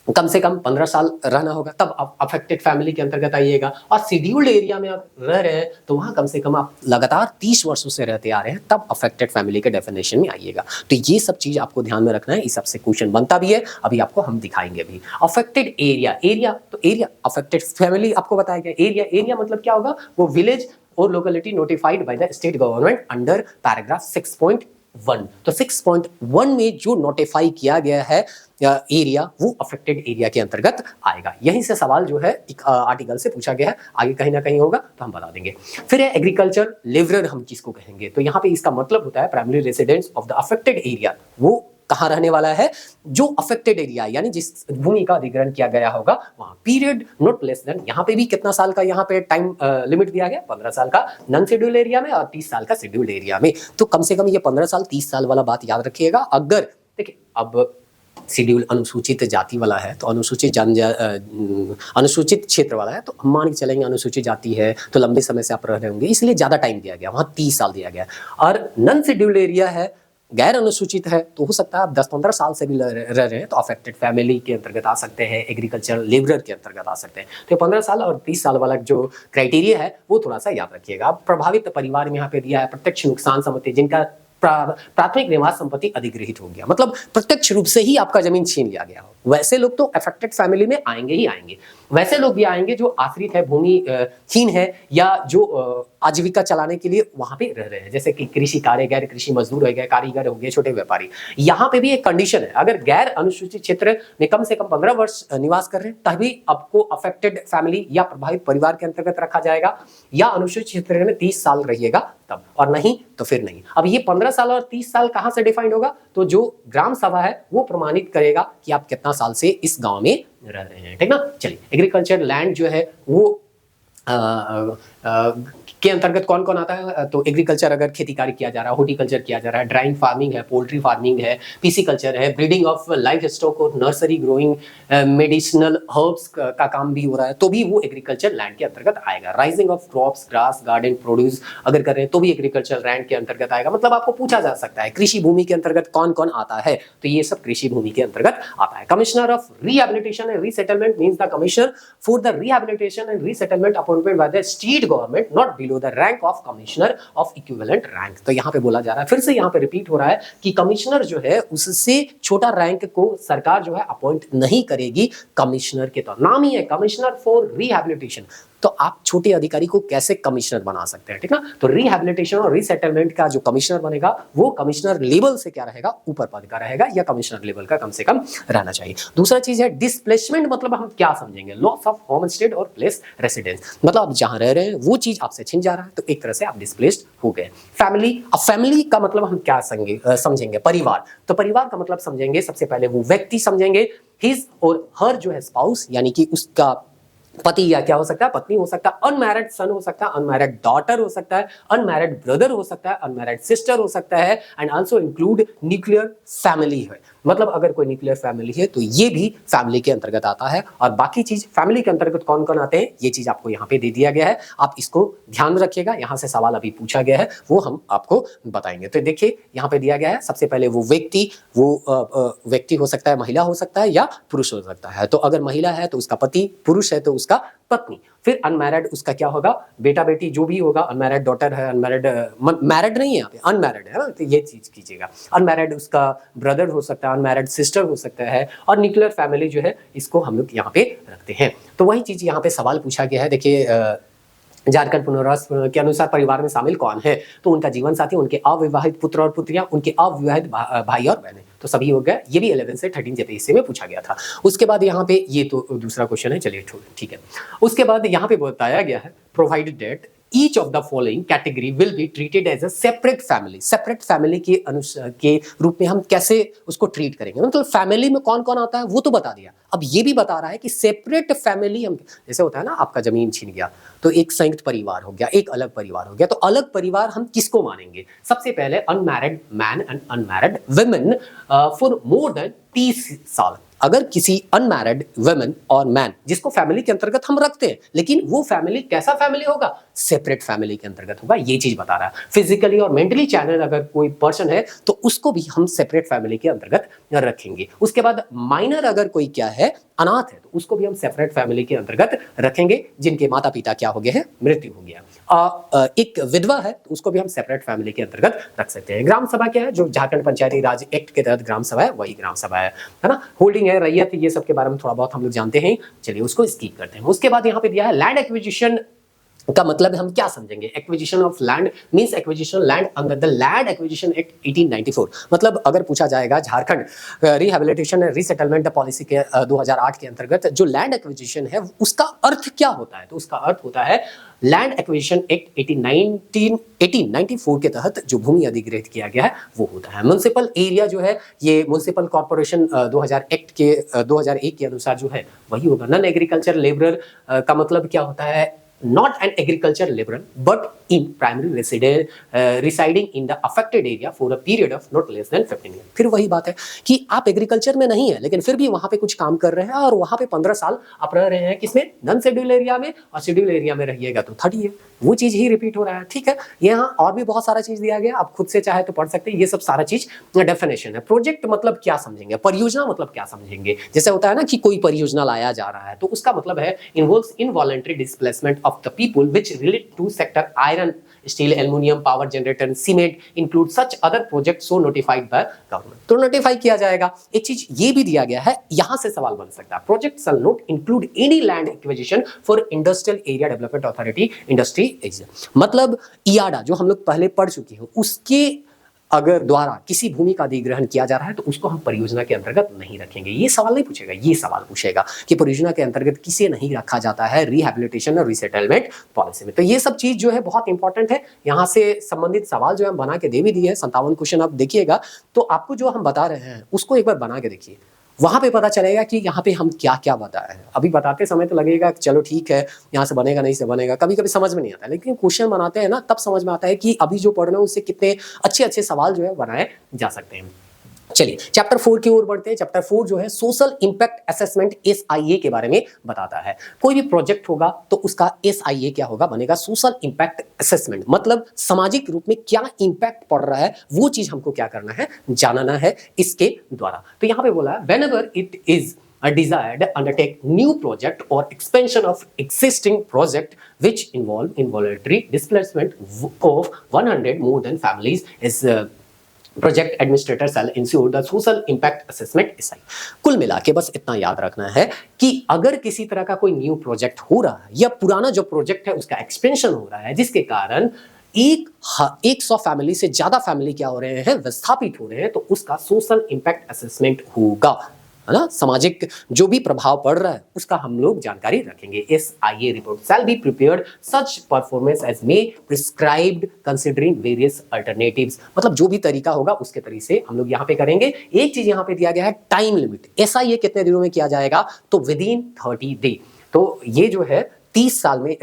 कम से कम 15 साल रहना होगा, तब आप अफेक्टेड फैमिली के अंतर्गत आइएगा। और शेड्यूल्ड एरिया में आप रह रहे हैं तो वहां कम से कम आप लगातार 30 वर्षों से रहते आ रहे हैं, तब अफेक्टेड फैमिली के डेफिनेशन में आइएगा। तो ये सब चीज आपको ध्यान में रखना है, इस सबसे क्वेश्चन बनता भी है, अभी आपको हम दिखाएंगे भी। अफेक्टेड एरिया तो एरिया, अफेक्टेड फैमिली आपको बताया गया। एरिया मतलब क्या होगा, वो विलेज और locality notified by the state government under paragraph 6.1। तो 6.1 में जो नोटिफाई किया गया है एरिया वो अफेक्टेड एरिया के अंतर्गत आएगा। यहीं से सवाल जो है आर्टिकल से पूछा गया है, आगे कहीं ना कहीं होगा तो हम बता देंगे। फिर है एग्रीकल्चर लेबरर, हम किसको कहेंगे, तो यहाँ पे इसका मतलब होता है primary residents of the affected area. वो कहाँ रहने वाला है, जो अफेक्टेड एरिया यानी जिस भूमि का अधिग्रहण किया गया होगा वहां। पीरियड नॉट लेस देन, यहाँ पे भी कितना साल का यहाँ पे टाइम लिमिट दिया गया, 15 साल का नॉन शेड्यूल्ड एरिया में और 30 साल का शेड्यूल्ड एरिया में। तो कम से कम ये 15 साल 30 साल वाला बात याद रखिएगा। अगर देखिए अब शेड्यूल अनुसूचित जाति वाला है तो अनुसूचित क्षेत्र वाला है, तो हम मान के चलेंगे अनुसूचित जाति है तो लंबे समय से आप रह रहे होंगे, इसलिए ज्यादा टाइम दिया गया, वहां 30 साल दिया गया। और नॉन शेड्यूल्ड एरिया है, गैर अनुसूचित है, तो हो सकता है आप 10-15 साल से भी रह रहे हैं, तो अफेक्टेड फैमिली के अंतर्गत आ सकते हैं, एग्रीकल्चर लेबरर के अंतर्गत आ सकते हैं। तो 15 साल और 30 साल वाला जो क्राइटेरिया है वो थोड़ा सा याद रखिएगा। प्रभावित परिवार में यहाँ पे दिया है प्रत्यक्ष नुकसान संपत्ति, जिनका प्राथमिक निवास संपत्ति अधिग्रहित हो गया, मतलब प्रत्यक्ष रूप से ही आपका जमीन छीन लिया गया हो, वैसे लोग तो अफेक्टेड फैमिली में आएंगे ही आएंगे। वैसे लोग भी आएंगे जो आश्रित है, भूमिहीन है, या जो आजीविका चलाने के लिए वहां पे रह रहे हैं, जैसे कि कृषि कार्य, गैर कृषि मजदूर हो गए, कारीगर हो गए, छोटे व्यापारी। यहाँ पे भी एक कंडीशन है, अगर गैर अनुसूचित क्षेत्र में कम से कम 15 वर्ष निवास कर रहे हैं तभी आपको अफेक्टेड फैमिली या प्रभावित परिवार के अंतर्गत रखा जाएगा, या अनुसूचित क्षेत्र में 30 साल रहिएगा तब, और नहीं तो फिर नहीं। अब ये 15 साल और 30 साल कहां से डिफाइंड होगा, तो जो ग्राम सभा है वो प्रमाणित करेगा कि आप कितना साल से इस गांव में रह रहे हैं, ठीक ना। चलिए, एग्रीकल्चर लैंड जो है वो के अंतर्गत कौन कौन आता है? तो एग्रीकल्चर अगर खेती कार्य किया जा रहा है, हॉर्टिकल्चर किया जा रहा है, ड्राइंग फार्मिंग है, पोल्ट्री फार्मिंग है, पीसी कल्चर है, ब्रीडिंग ऑफ लाइफ स्टॉक और नर्सरी ग्रोइंग मेडिसिनल हर्ब्स का काम भी हो रहा है, तो भी वो एग्रीकल्चर लैंड के अंतर्गत आएगा। Rising of crops, grass, garden, produce अगर कर रहे हैं तो भी एग्रीकल्चर लैंड के अंतर्गत आएगा। मतलब आपको पूछा जा सकता है कृषि भूमि के अंतर्गत कौन कौन आता है, तो ये सब कृषि भूमि के अंतर्गत आता है। Commissioner of rehabilitation and resettlement means the commissioner for the rehabilitation and resettlement appointed by the state government not below the rank of commissioner of equivalent rank. तो यहाँ पे बोला जा रहा है, फिर से यहाँ पे रिपीट हो रहा है कि कमिश्नर जो है उससे छोटा रैंक को सरकार जो है अपॉइंट नहीं करेगी कमिश्नर के तौर। नाम ही है कमिश्नर फॉर रिहेबिलिटेशन, तो आप छोटे अधिकारी को कैसे कमिश्नर बना सकते हैं, ठीक ना। तो रिहेबिलिटेशन और रीसेटलमेंट का जो कमिश्नर बनेगा वो कमिश्नर लेवल से क्या रहेगा, ऊपर पद का रहेगा, या कमिश्नर लेवल का कम से कम रहना चाहिए। दूसरा चीज है डिस्प्लेसमेंट, मतलब हम क्या समझेंगे, लॉस ऑफ होमस्टेड और प्लेस रेसिडेंस, मतलब आप जहां रह रहे हैं वो चीज आपसे छिन जा रहा है, तो एक तरह से आप डिस्प्लेस्ड हो गए। फैमिली, अब फैमिली का मतलब हम क्या समझेंगे, परिवार। तो परिवार का मतलब समझेंगे सबसे पहले वो व्यक्ति समझेंगे, हिज और हर जो है स्पाउस, यानी कि उसका पति या क्या हो सकता है, पत्नी हो सकता है, अनमैरिड सन हो सकता है, अनमैरिड डॉटर हो सकता है, अनमैरिड ब्रदर हो सकता है, अनमैरिड सिस्टर हो सकता है, and also include nuclear family है। मतलब अगर कोई न्यूक्लियर फैमिली है तो ये भी फैमिली के अंतर्गत आता है। और बाकी चीज फैमिली के अंतर्गत कौन कौन आते हैं, ये चीज आपको यहाँ पे दे दिया गया है, आप इसको ध्यान रखिएगा। यहाँ से सवाल अभी पूछा गया है वो हम आपको बताएंगे। तो देखिए यहाँ पे दिया गया है, सबसे पहले वो व्यक्ति, वो व्यक्ति हो सकता है, महिला हो सकता है या पुरुष हो सकता है। तो अगर महिला है तो उसका पति, पुरुष है तो उसका पत्नी। फिर अनमैरिड उसका क्या होगा, बेटा बेटी जो भी होगा, अनमैरिड डॉटर है, अनमैरिड मैरिड नहीं है यहाँ पे, अनमैरिड है ना, तो ये चीज कीजिएगा। अनमैरिड उसका ब्रदर हो सकता है, अनमैरिड सिस्टर हो सकता है, और न्यूक्लियर फैमिली जो है इसको हम लोग यहाँ पे रखते हैं। तो वही चीज यहाँ पे सवाल पूछा गया है। देखिए झारखंड पुनर्वास के अनुसार परिवार में शामिल कौन है, तो उनका जीवन साथी, उनके अविवाहित पुत्र और पुत्रियां, उनके अविवाहित भाई और बहनें, तो सभी हो गए। ये भी 11 से 13 जेपीएससी में पूछा गया था। उसके बाद यहाँ पे ये तो दूसरा क्वेश्चन है, चलिए ठीक है। उसके बाद यहाँ पे बताया गया है provided that each of the following category will be treated as a separate family। Separate family के रूप में हम कैसे उसको ट्रीट करेंगे, मतलब फैमिली में कौन कौन आता है वो तो बता दिया, अब ये भी बता रहा है कि सेपरेट फैमिली हम, जैसे होता है ना आपका जमीन छीन गया तो एक संयुक्त परिवार हो गया, एक अलग परिवार हो गया, तो अलग परिवार हम किसको मानेंगे। सबसे पहले unmarried man and unmarried women for more than 30 साल। अगर किसी अनमैरिड वुमेन और मैन जिसको फैमिली के अंतर्गत हम रखते हैं, लेकिन वो फैमिली कैसा फैमिली होगा, सेपरेट फैमिली के अंतर्गत होगा, ये चीज बता रहा है। फिजिकली और मेंटली चैनल अगर कोई पर्सन है तो उसको भी हम सेपरेट फैमिली के अंतर्गत रखेंगे। उसके बाद माइनर अगर कोई क्या है, अनाथ है, तो उसको भी हम सेपरेट फैमिली के अंतर्गत रखेंगे, जिनके माता पिता क्या हो गए हैं, मृत्यु हो गया। एक विधवा है तो उसको भी हम सेपरेट फैमिली के अंतर्गत रख सकते हैं। ग्राम सभा क्या है, जो झारखंड पंचायती राज एक्ट के तहत ग्राम सभा है, वही ग्राम सभा है ना। होल्डिंग है, रैयत, ये सब के बारे में थोड़ा बहुत हम लोग जानते हैं, चलिए उसको स्किप करते हैं। उसके बाद यहाँ पे दिया है लैंड एक्विजिशन का मतलब हम क्या समझेंगे, acquisition of land means acquisition land under the land acquisition act 1894। मतलब अगर पूछा जाएगा झारखंड रिहेबिलिटेशन रीसेटलमेंट पॉलिसी के 2008 के अंतर्गत जो लैंड एक्विजिशन है उसका अर्थ क्या होता है, तो उसका अर्थ होता है लैंड एक्विजिशन एक्ट 1894 के तहत जो भूमि अधिग्रहित किया गया है वो होता है। म्युनिसिपल एरिया जो है ये म्युनिसिपल कॉर्पोरेशन 2001 के अनुसार जो है वही होगा। नॉन एग्रीकल्चर लेबरर का मतलब क्या होता है, not an agriculture laborer but in primary residing in the affected area for a period of not less than 15 years। फिर वही बात है कि आप एग्रीकल्चर में नहीं है लेकिन फिर भी वहां पे कुछ काम कर रहे हैं और वहां पे 15 साल आप रह रहे हैं, किसमें, नॉन शेड्यूल एरिया में, और शेड्यूल एरिया में रहिएगा तो 30 है, वो चीज ही रिपीट हो रहा है। ठीक है, यहाँ और भी बहुत सारा चीज दिया गया, आप खुद से चाहे तो पढ़ सकते हैं, ये सब सारा चीज डेफिनेशन है। प्रोजेक्ट मतलब क्या समझेंगे, परियोजना मतलब क्या समझेंगे, जैसे होता है ना कि कोई परियोजना लाया जा रहा है तो उसका मतलब है involves involuntary displacement of the people which relate to sector iron, steel, aluminium, power generator, cement, include such other project so notified by government. तो नोटिफाई किया जाएगा। एक चीज ये भी दिया गया है, यहां से सवाल बन सकता है, project shall not include any land acquisition for industrial area development authority industry area. मतलब इयाडा जो हम लोग पहले पढ़ चुके हैं उसके अगर द्वारा किसी भूमि का अधिग्रहण किया जा रहा है तो उसको हम परियोजना के अंतर्गत नहीं रखेंगे। ये सवाल नहीं पूछेगा, ये सवाल पूछेगा कि परियोजना के अंतर्गत किसे नहीं रखा जाता है रिहैबिलिटेशन और रीसेटलमेंट पॉलिसी में। तो ये सब चीज जो है बहुत इंपॉर्टेंट है, यहाँ से संबंधित सवाल जो है हम बना के दे भी दिए हैं, 57 क्वेश्चन आप देखिएगा तो आपको जो हम बता रहे हैं उसको एक बार बना के देखिए, वहां पे पता चलेगा कि यहाँ पे हम क्या क्या बताए हैं। अभी बताते समय तो लगेगा चलो ठीक है, यहाँ से बनेगा नहीं से बनेगा, कभी कभी समझ में नहीं आता, लेकिन क्वेश्चन बनाते हैं ना तब समझ में आता है कि अभी जो पढ़ रहे हो उससे कितने अच्छे अच्छे सवाल जो है बनाए जा सकते हैं। चलिए चैप्टर 4 की ओर बढ़ते हैं। चैप्टर 4 जो है सोशल इंपैक्ट असेसमेंट SIA के बारे में बताता है। कोई भी प्रोजेक्ट होगा तो उसका SIA क्या होगा, बनेगा सोशल इंपैक्ट असेसमेंट, मतलब सामाजिक रूप में क्या इंपैक्ट पड़ रहा है वो चीज हमको क्या करना है, जानना है इसके द्वारा। तो यहां पे बोला है whenever it is desired undertake new project or expansion of existing project which involve involuntary displacement of 100 more than families is project administrator shall ensure the social impact assessment SI। कुल मिला के बस इतना याद रखना है कि अगर किसी तरह का कोई न्यू प्रोजेक्ट हो रहा है या पुराना जो प्रोजेक्ट है उसका एक्सपेंशन हो रहा है जिसके कारण 100 फैमिली से ज्यादा फैमिली क्या हो रहे हैं, विस्थापित हो रहे हैं, तो उसका सोशल इंपैक्ट असेसमेंट होगा, है ना। सामाजिक जो भी प्रभाव पड़ रहा है उसका हम लोग जानकारी रखेंगे। SIA report shall be prepared such performance as may prescribed considering various alternatives, मतलब जो भी तरीका होगा उसके तरीके से हम लोग यहाँ पे करेंगे। एक चीज यहाँ पे दिया गया है टाइम लिमिट, SIA कितने दिनों में किया जाएगा, तो विद इन 30 डे। तो ये जो है 30 साल में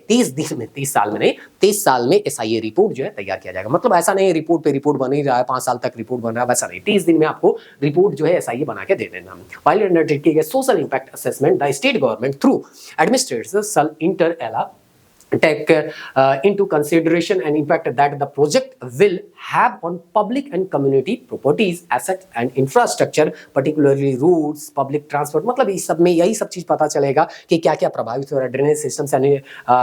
30 दिन में, 30 साल में नहीं, 30 साल में SIA रिपोर्ट जो है तैयार किया जाएगा। मतलब ऐसा नहीं रिपोर्ट पे रिपोर्ट बन ही रहा है, 5 साल तक रिपोर्ट बन रहा है, वैसा नहीं, 30 दिन में आपको रिपोर्ट जो है SIA बना के दे देना। While undertaking a social impact assessment the state government through administrators shall inter alia take into consideration an impact that the project will have on public and community properties, assets and infrastructure, particularly roads, public transport। मतलब इस सब में यही सब चीज पता चलेगा कि क्या क्या प्रभावित हो रहा है, ड्रेनेज सिस्टम,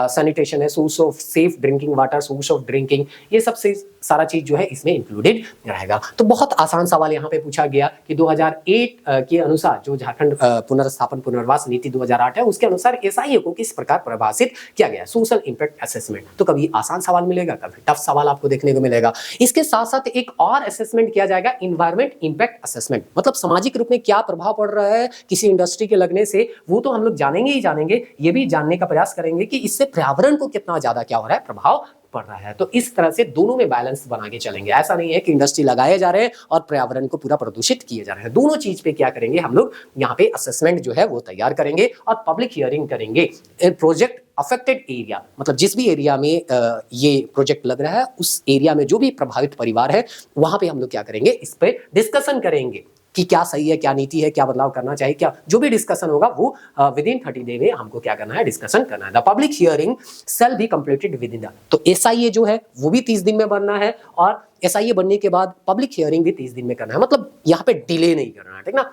सैनिटेशन है, source of safe drinking water, source of drinking, ये सब से सारा चीज जो है इसमें इंक्लूडेड रहेगा। तो बहुत आसान सवाल यहाँ पे पूछा गया कि 2008 के अनुसार जो झारखंड पुनर्स्थापन पुनर्वास नीति 2008 है उसके अनुसार SIA को किस प्रकार परिभाषित किया गया, सोशल इंपैक्ट असेसमेंट। तो कभी आसान सवाल मिलेगा, कभी टफ सवाल आपको देखने को मिलेगा। इसके साथ साथ एक और असेसमेंट किया जाएगा, इन्वायरमेंट इंपैक्ट असेसमेंट, मतलब सामाजिक रूप में क्या प्रभाव पड़ रहा है किसी इंडस्ट्री के लगने से, वो तो हम लोग जानेंगे ही जानेंगे, ये भी जानने का प्रयास करेंगे कि इससे पर्यावरण को कितना ज्यादा क्या हो रहा है, प्रभाव पड़ रहा है। तो इस तरह से दोनों में बैलेंस बना के चलेंगे। ऐसा नहीं है कि इंडस्ट्री लगाए जा रहे हैं और पर्यावरण को पूरा प्रदूषित किए जा रहे हैं। दोनों चीज पे क्या करेंगे हम लोग, यहाँ पे असेसमेंट जो है वो तैयार करेंगे और पब्लिक हियरिंग करेंगे। प्रोजेक्ट अफेक्टेड एरिया, मतलब जिस भी एरिया में ये प्रोजेक्ट लग रहा है उस एरिया में जो भी प्रभावित परिवार है वहां पे हम लोग क्या करेंगे, इस पे डिस्कशन करेंगे कि क्या सही है, क्या नीति है, क्या बदलाव करना चाहिए, क्या जो भी डिस्कशन होगा वो विद इन 30 डे में हमको क्या करना है, डिस्कशन करना है। The public hearing shall be completed with in the, तो SIA जो है वो भी 30 दिन में बनना है और SIA बनने के बाद पब्लिक हियरिंग भी 30 दिन में करना है, मतलब यहाँ पे डिले नहीं करना है, ठीक ना।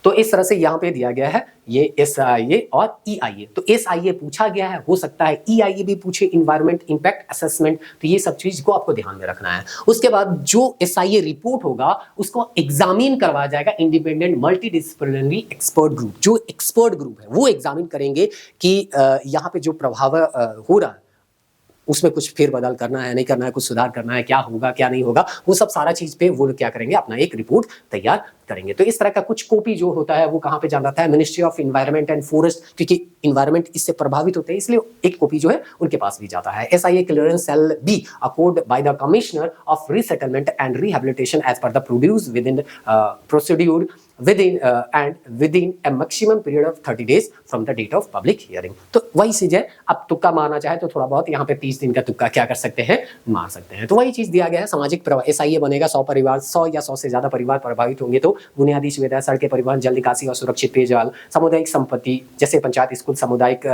तो इस तरह से यहाँ पे दिया गया है ये SIA और EIA। तो SIA पूछा गया है, हो सकता है EIA भी पूछे, इन्वायरमेंट इंपैक्ट असेसमेंट, तो ये सब चीज को आपको ध्यान में रखना है। उसके बाद जो SIA रिपोर्ट होगा उसको एग्जामिन करवाया जाएगा इंडिपेंडेंट मल्टीडिसिप्लिनरी एक्सपर्ट ग्रुप। जो एक्सपर्ट ग्रुप है वो एग्जामिन करेंगे कि यहाँ पे जो प्रभाव हो रहा है उसमें कुछ फेरबदल करना है, नहीं करना है, कुछ सुधार करना है, क्या होगा क्या नहीं होगा, वो सब सारा चीज पे वो क्या करेंगे, अपना एक रिपोर्ट तैयार करेंगे। तो इस तरह का कुछ कॉपी जो होता है वो कहाँ पे जाना है, ministry of environment and forest, क्योंकि इन्वायरमेंट इससे प्रभावित होते हैं इसलिए एक कॉपी जो है उनके पास भी जाता है। SIA clearance shall be accord by the commissioner of resettlement and rehabilitation as per the produce within procedure within a maximum period of 30 days from the date of public hearing। तो वही चीज है, अब तुक्का मारना चाहे तो थोड़ा बहुत यहाँ पे 30 दिन का तुक्का क्या कर सकते हैं, मार सकते हैं। तो वही चीज दिया गया है, सामाजिक प्रभाव SIA बनेगा, 100 परिवार, 100 या 100 से ज्यादा परिवार प्रभावित होंगे तो बुनियादी सुविधा, सड़कें, परिवहन, जल निकासी और सुरक्षित पेयजल, सामुदायिक संपत्ति जैसे पंचायत स्कूल, सामुदायिक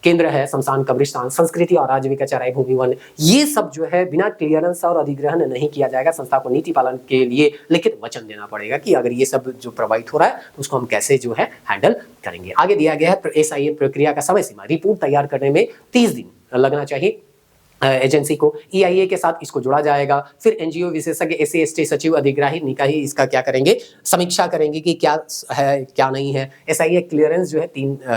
केंद्र है, शमशान, कब्रिस्तान, संस्कृति और आजीविका, चराई, भूमि, वन, ये सब जो है बिना क्लियरेंस और अधिग्रहण नहीं किया जाएगा। संस्था को नीति पालन के लिए लिखित वचन देना पड़ेगा कि अगर ये सब जो प्रभावित हो रहा है तो उसको हम कैसे जो है हैंडल करेंगे। आगे दिया गया है SIA प्रक्रिया का समय सीमा, रिपोर्ट तैयार करने में 30 दिन लगना चाहिए एजेंसी को। EIA के साथ इसको जोड़ा जाएगा। फिर NGO विशेषज्ञ, SC ST सचिव, अधिग्राही निकाय इसका क्या करेंगे, समीक्षा करेंगे कि क्या है क्या नहीं है। SIA क्लियरेंस जो है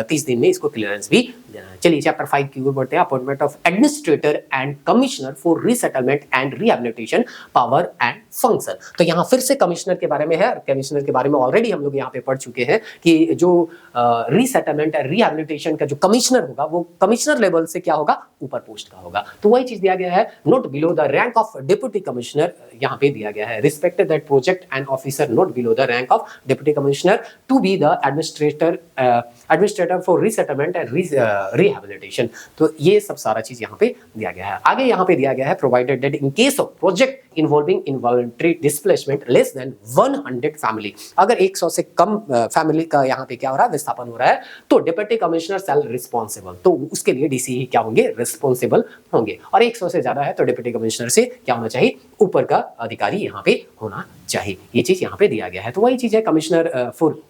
30 दिन में इसको क्लियरेंस भी देना है। चलिए चैप्टर 5 की ओर बढ़ते हैं, appointment of administrator and commissioner for resettlement and rehabilitation, power and function. तो यहाँ फिर से कमिश्नर के बारे में है। कमिश्नर के बारे में ऑलरेडी हम लोग यहाँ पे पढ़ चुके हैं कि जो रीसेटलमेंट एंड रिहैबिलिटेशन का जो कमिश्नर होगा वो कमिश्नर लेवल से क्या होगा, ऊपर पोस्ट का होगा। तो वही चीज दिया गया है, not below the rank of deputy commissioner, यहाँ पे दिया गया है respect that project and officer not below the rank of deputy commissioner to be the administrator for resettlement and rehabilitation. तो ये सब सारा चीज यहाँ पे दिया गया है। आगे यहाँ पे दिया गया है provided that in case of project involving involuntary displacement less than 100 family, अगर 100 से कम फैमिली का यहाँ पे क्या हो रहा है, विस्थापन हो रहा है, तो डिप्टी कमिश्नर सेल रिस्पॉन्सिबल, तो उसके लिए डीसी ही क्या होंगे, रिस्पॉन्सिबल होंगे। और 100 से ज्यादा है तो डिप्टी कमिश्नर से क्या होना चाहिए, ऊपर का अधिकारी यहाँ पे होना चाहिए। ये चीज यहाँ पे दिया गया है। तो वही चीज है कमिश्नर फॉर,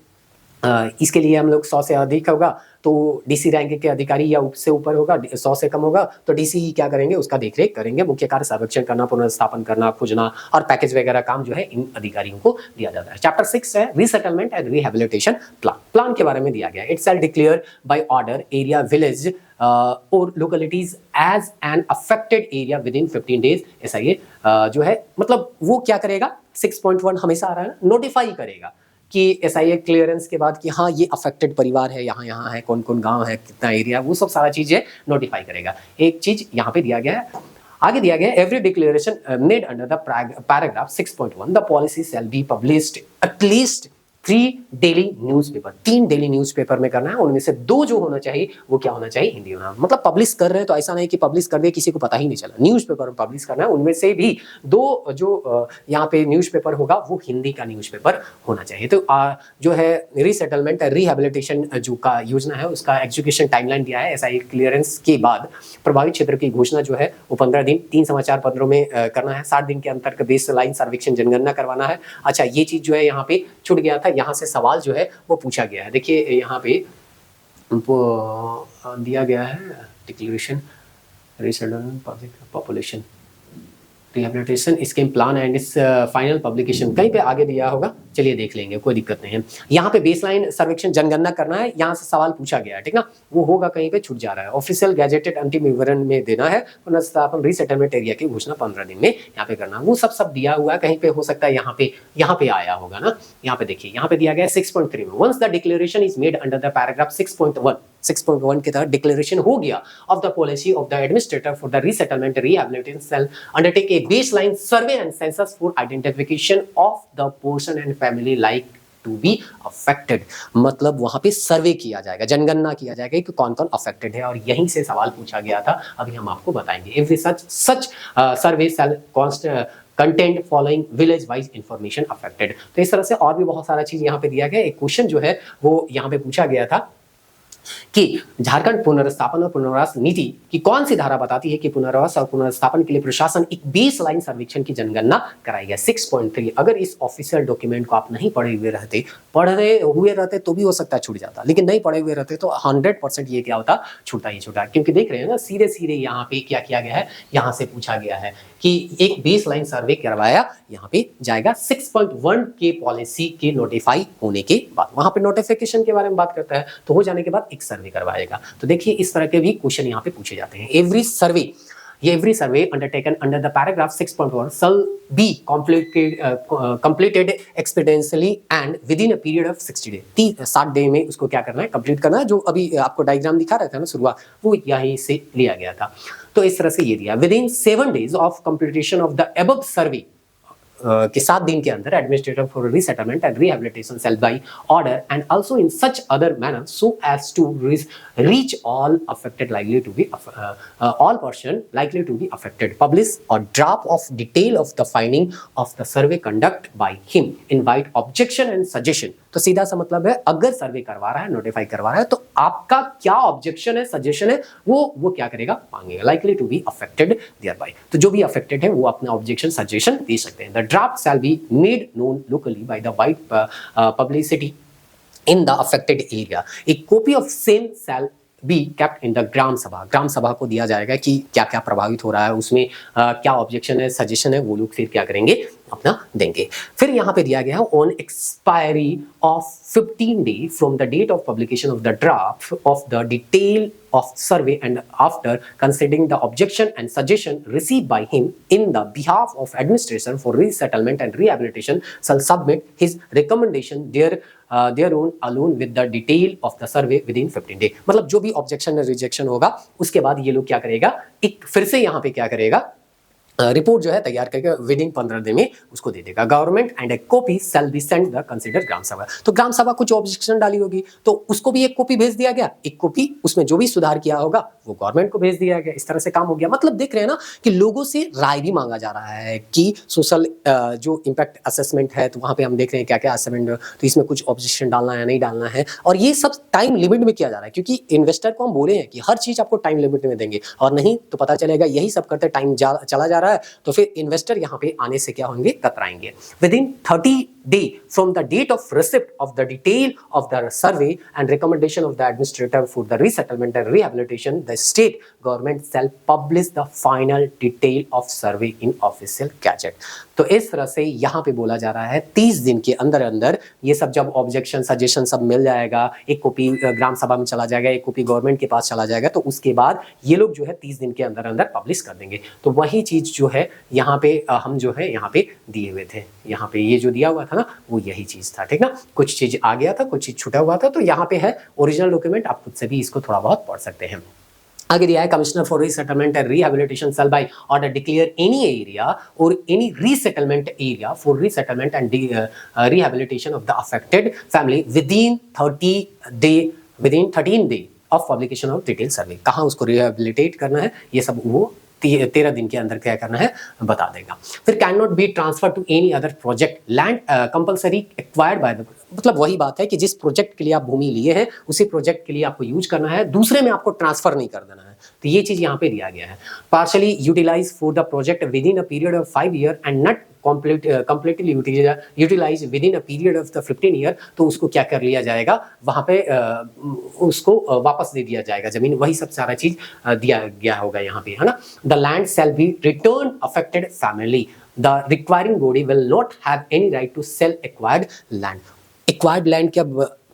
इसके लिए हम लोग 100 से अधिक होगा तो डीसी रैंक के अधिकारी या उससे ऊपर होगा, 100 से कम होगा तो डीसी क्या करेंगे, उसका देखरेख करेंगे। मुख्य कार्य सर्वेक्षण करना, पुनर्स्थापन करना, खोजना और पैकेज वगैरह काम जो है इन अधिकारियों को दिया जाता है। चैप्टर 6 है resettlement and rehabilitation plan. Plan के बारे में दिया गया है, it shall declare by order area village और localities as an affected area within 15 days. ऐसा ये जो है मतलब वो क्या करेगा, 6.1 हमेशा आ रहा है ना, नोटिफाई करेगा कि एसआईए क्लियरेंस के बाद कि हाँ ये अफेक्टेड परिवार है, यहाँ है, कौन कौन गांव है, कितना एरिया, वो सब सारा चीजें नोटिफाई करेगा। एक चीज यहाँ पे दिया गया है, आगे दिया गया है every declaration made under the paragraph 6.1 the policy shall be published at least 3 daily newspaper, 3 daily newspaper में करना है, उनमें से 2 जो होना चाहिए वो क्या होना चाहिए, हिंदी होना। मतलब पब्लिश कर रहे हैं तो ऐसा नहीं कि पब्लिश कर दिए किसी को पता ही नहीं चला, न्यूज़पेपर में पब्लिश करना है, उनमें से भी 2 जो यहाँ पे न्यूज़पेपर होगा वो हिंदी का न्यूज़पेपर होना चाहिए। तो जो है रीसेटलमेंट रिहेबिलिटेशन जो का योजना है उसका एग्जीक्यूशन टाइमलाइन दिया है। एसआईए क्लियरेंस के बाद प्रभावित क्षेत्र की घोषणा जो है वो 15 दिन 3 समाचार पत्रों में करना है, 60 दिन के अंतर का बेस लाइन सर्वेक्षण जनगणना करवाना है। अच्छा ये चीज जो है यहाँ पे छूट गया था, यहाँ से सवाल जो है वो पूछा गया है। देखिए यहाँ पे दिया गया है declaration resettlement population rehabilitation scheme plan and इस फाइनल पब्लिकेशन कहीं पे आगे दिया होगा, चलिए देख लेंगे, कोई दिक्कत नहीं है। यहाँ पे बेसलाइन सर्वेक्षण जनगणना करना है, यहाँ से सवाल पूछा गया है, ठीक ना, वो होगा कहीं पे छूट जा रहा है। ऑफिशियल गैजेटेड अंतिम विवरण में देना है, पुनर्स्थापन रीसेटलमेंट एरिया की घोषणा 15 दिन में यहाँ पे करना, वो सब दिया हुआ है। कहीं पे हो सकता है यहाँ पे आया होगा ना, यहाँ पे देखिए यहाँ पे दिया गया है 6.3 में once the declaration is made under the paragraph 6.1 के तहत डिक्लेरेशन हो गया of the policy of the administrator for the resettlement rehabilitation shall undertake a baseline survey and census for identification of the person and family like to be affected. मतलब वहां पे सर्वे किया जाएगा, जनगणना किया जाएगा कि कौन कौन अफेक्टेड है, और यहीं से सवाल पूछा गया था, अभी हम आपको बताएंगे। If such survey shall content following village wise information affected. तो इस तरह से और भी बहुत सारा चीज यहाँ पे दिया गया। एक क्वेश्चन जो है वो यहाँ पे पूछा गया था कि झारखंड पुनर्स्थापन और पुनर्वास नीति की कौन सी धारा बताती है कि पुनर्वास और पुनर्स्थापन के लिए प्रशासन एक बेसलाइन सर्वेक्षण की जनगणना कराएगा। 6.3 अगर इस ऑफिशियल डॉक्यूमेंट को आप नहीं पढ़े हुए रहते तो भी हो सकता है छूट जाता, लेकिन नहीं पढ़े हुए रहते तो 100% ये क्या होता, छूटा ही छूटा। क्योंकि देख रहे हैं ना सीधे यहाँ पे क्या किया गया है, यहाँ से पूछा गया है कि एक बेसलाइन सर्वे करवाया, यहाँ पे जाएगा 6.1 के पॉलिसी के नोटिफाई होने के बाद, वहां पे नोटिफिकेशन के बारे में बात करता है तो हो जाने के बाद एक सर्वे करवाएगा। तो देखिए इस तरह के भी क्वेश्चन यहाँ पे पूछे जाते हैं। Every survey undertaken under the paragraph 6.1 shall be completed expeditiously and within a period of 60 days। 60 day में उसको क्या करना है, कंप्लीट करना है। जो अभी आपको डायग्राम दिखा रहा था ना शुरुआत, वो यहीं से लिया गया था। तो इस तरह से ये दिया within 7 days of completion of the above survey के 7 दिन के अंदर administrator for resettlement and rehabilitation cell by order and also in such other manner so as to reach all affected likely to be all person likely to be affected publish और draft of detail of the finding of the survey conduct by him invite objection and suggestion. तो सीधा सा मतलब है अगर सर्वे करवा रहा है, नोटिफाई करवा रहा है, तो आपका क्या ऑब्जेक्शन है, सजेशन है, वो क्या करेगा, मांगेगा, likely to be affected thereby. तो जो भी अफेक्टेड है वो अपना ऑब्जेक्शन सजेशन दे सकते हैं। The draft shall be made known locally by the wide publicity in the affected area. A copy of same shall be kept in the ग्राम सभा को दिया जाएगा कि क्या क्या प्रभावित हो रहा है, उसमें क्या ऑब्जेक्शन है, सजेशन है, वो लोग फिर क्या करेंगे, अपना देंगे। फिर यहाँ पे दिया गया है on expiry of 15 day from the date of publication of the draft of the detail of survey and after considering the objection and suggestion received by him in the behalf of administration for resettlement and rehabilitation shall submit his recommendation their own alone with the detail of the survey within 15 day। मतलब जो भी objection rejection होगा उसके बाद ये लोग क्या करेगा, एक फिर से यहाँ पे क्या करेगा, रिपोर्ट जो है तैयार करके विद इन 15 दिन में उसको दे देगा। Government and a copy shall be send the consider Gram Sabha. तो ग्राम सभा कुछ ऑब्जेक्शन डाली होगी तो उसको भी एक कॉपी भेज दिया गया, एक कॉपी उसमें जो भी सुधार किया होगा वो गवर्नमेंट को भेज दिया गया। इस तरह से काम हो गया। मतलब देख रहे हैं ना कि लोगों से राय भी मांगा जा रहा है कि सोशल जो इम्पैक्ट असेसमेंट है तो वहां पे हम देख रहे हैं क्या क्या असेसमेंट, तो इसमें कुछ ऑब्जेक्शन डालना है या नहीं डालना है, और ये सब टाइम लिमिट में किया जा रहा है क्योंकि इन्वेस्टर को हम बोले हैं कि हर चीज आपको टाइम लिमिट में देंगे, और नहीं तो पता चलेगा यही सब करते टाइम चला जा रहा है तो फिर इन्वेस्टर यहाँ पे आने से क्या होंगे, कतराएंगे। Within 30 day from the date of receipt of the detail of the survey and recommendation of the administrator for the resettlement and rehabilitation, the state government shall publish the final detail of survey in official gazette। तो इस तरह से यहाँ पे बोला जा रहा है 30 दिन के अंदर अंदर ये सब जब ऑब्जेक्शन सजेशन सब मिल जाएगा, एक कॉपी ग्राम सभा में चला जाएगा, एक कॉपी गवर्नमेंट के पास चला जाएगा, तो उसके बाद ये लोग जो है 30 दिन के अंदर अंदर पब्लिश कर देंगे। तो वही चीज जो है यहाँ पे हम जो है यहाँ पे दिए हुए थे, यहाँ पे ये जो दिया हुआ था ना वो यही चीज था, ठीक ना। कुछ चीज आ गया था, कुछ चीज छुटा हुआ था, तो यहाँ पे है ओरिजिनल डॉक्यूमेंट, आप खुद से भी इसको थोड़ा बहुत पढ़ सकते हैं। आगे दिया है commissioner for resettlement and rehabilitation shall by order declare any area और any resettlement area for resettlement and rehabilitation of the affected family within 13 day of publication of detail survey. कहाँ उसको रिहैबिलिटेट करना है ये सब वो 13 दिन के अंदर क्या करना है बता देगा। फिर can not be transfer to any other project land compulsory acquired by the, मतलब वही बात है कि जिस प्रोजेक्ट के लिए आप भूमि लिए हैं उसी प्रोजेक्ट के लिए आपको यूज करना है, दूसरे में आपको ट्रांसफर नहीं कर देना है। तो ये चीज यहाँ पे दिया गया है। Partially utilise for the project within a period of 5 year and not completely utilize within a period of the 15 year, तो उसको क्या कर लिया जाएगा, वहां पे उसको वापस दे दिया जाएगा जमीन। वही सब सारा चीज दिया गया होगा यहाँ पे, है ना। The land shall be return affected family, the requiring body will not have any right to sell acquired land. Acquired land